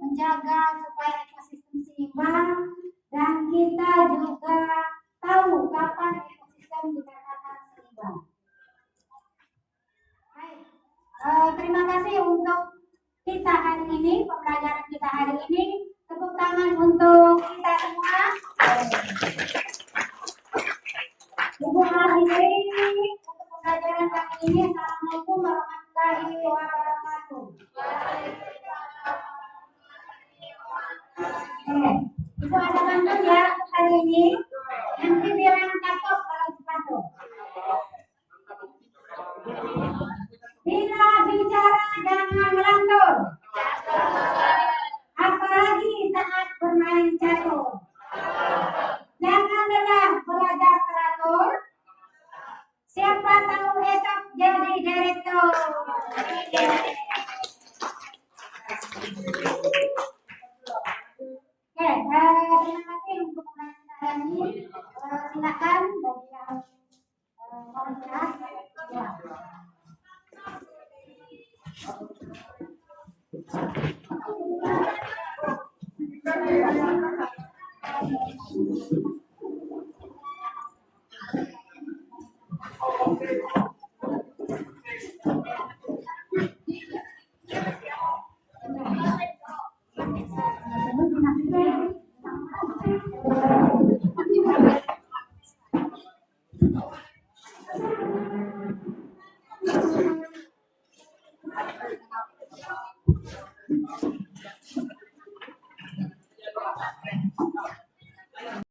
menjaga supaya ekosistem seimbang, dan kita juga tahu kapan ekosistem dikatakan seimbang. Baik, terima kasih untuk kita hari ini, pembelajaran kita hari ini. Tepuk tangan untuk kita semua. Ibu akhiri untuk pembelajaran kali ini. Assalamualaikum warahmatullahi wabarakatuh. Ibu ada pantun ya untuk hari ini. Nanti bilang cakep kalau sepatu. Bila bicara jangan melantur. Apalagi saat bermain catur. Jangan lelah belajar teratur. Siapa tahu esok jadi direktur. Oke, terima kasih untuk pembahasan hari ini. Silakan bagi yang mau bicara. Ya.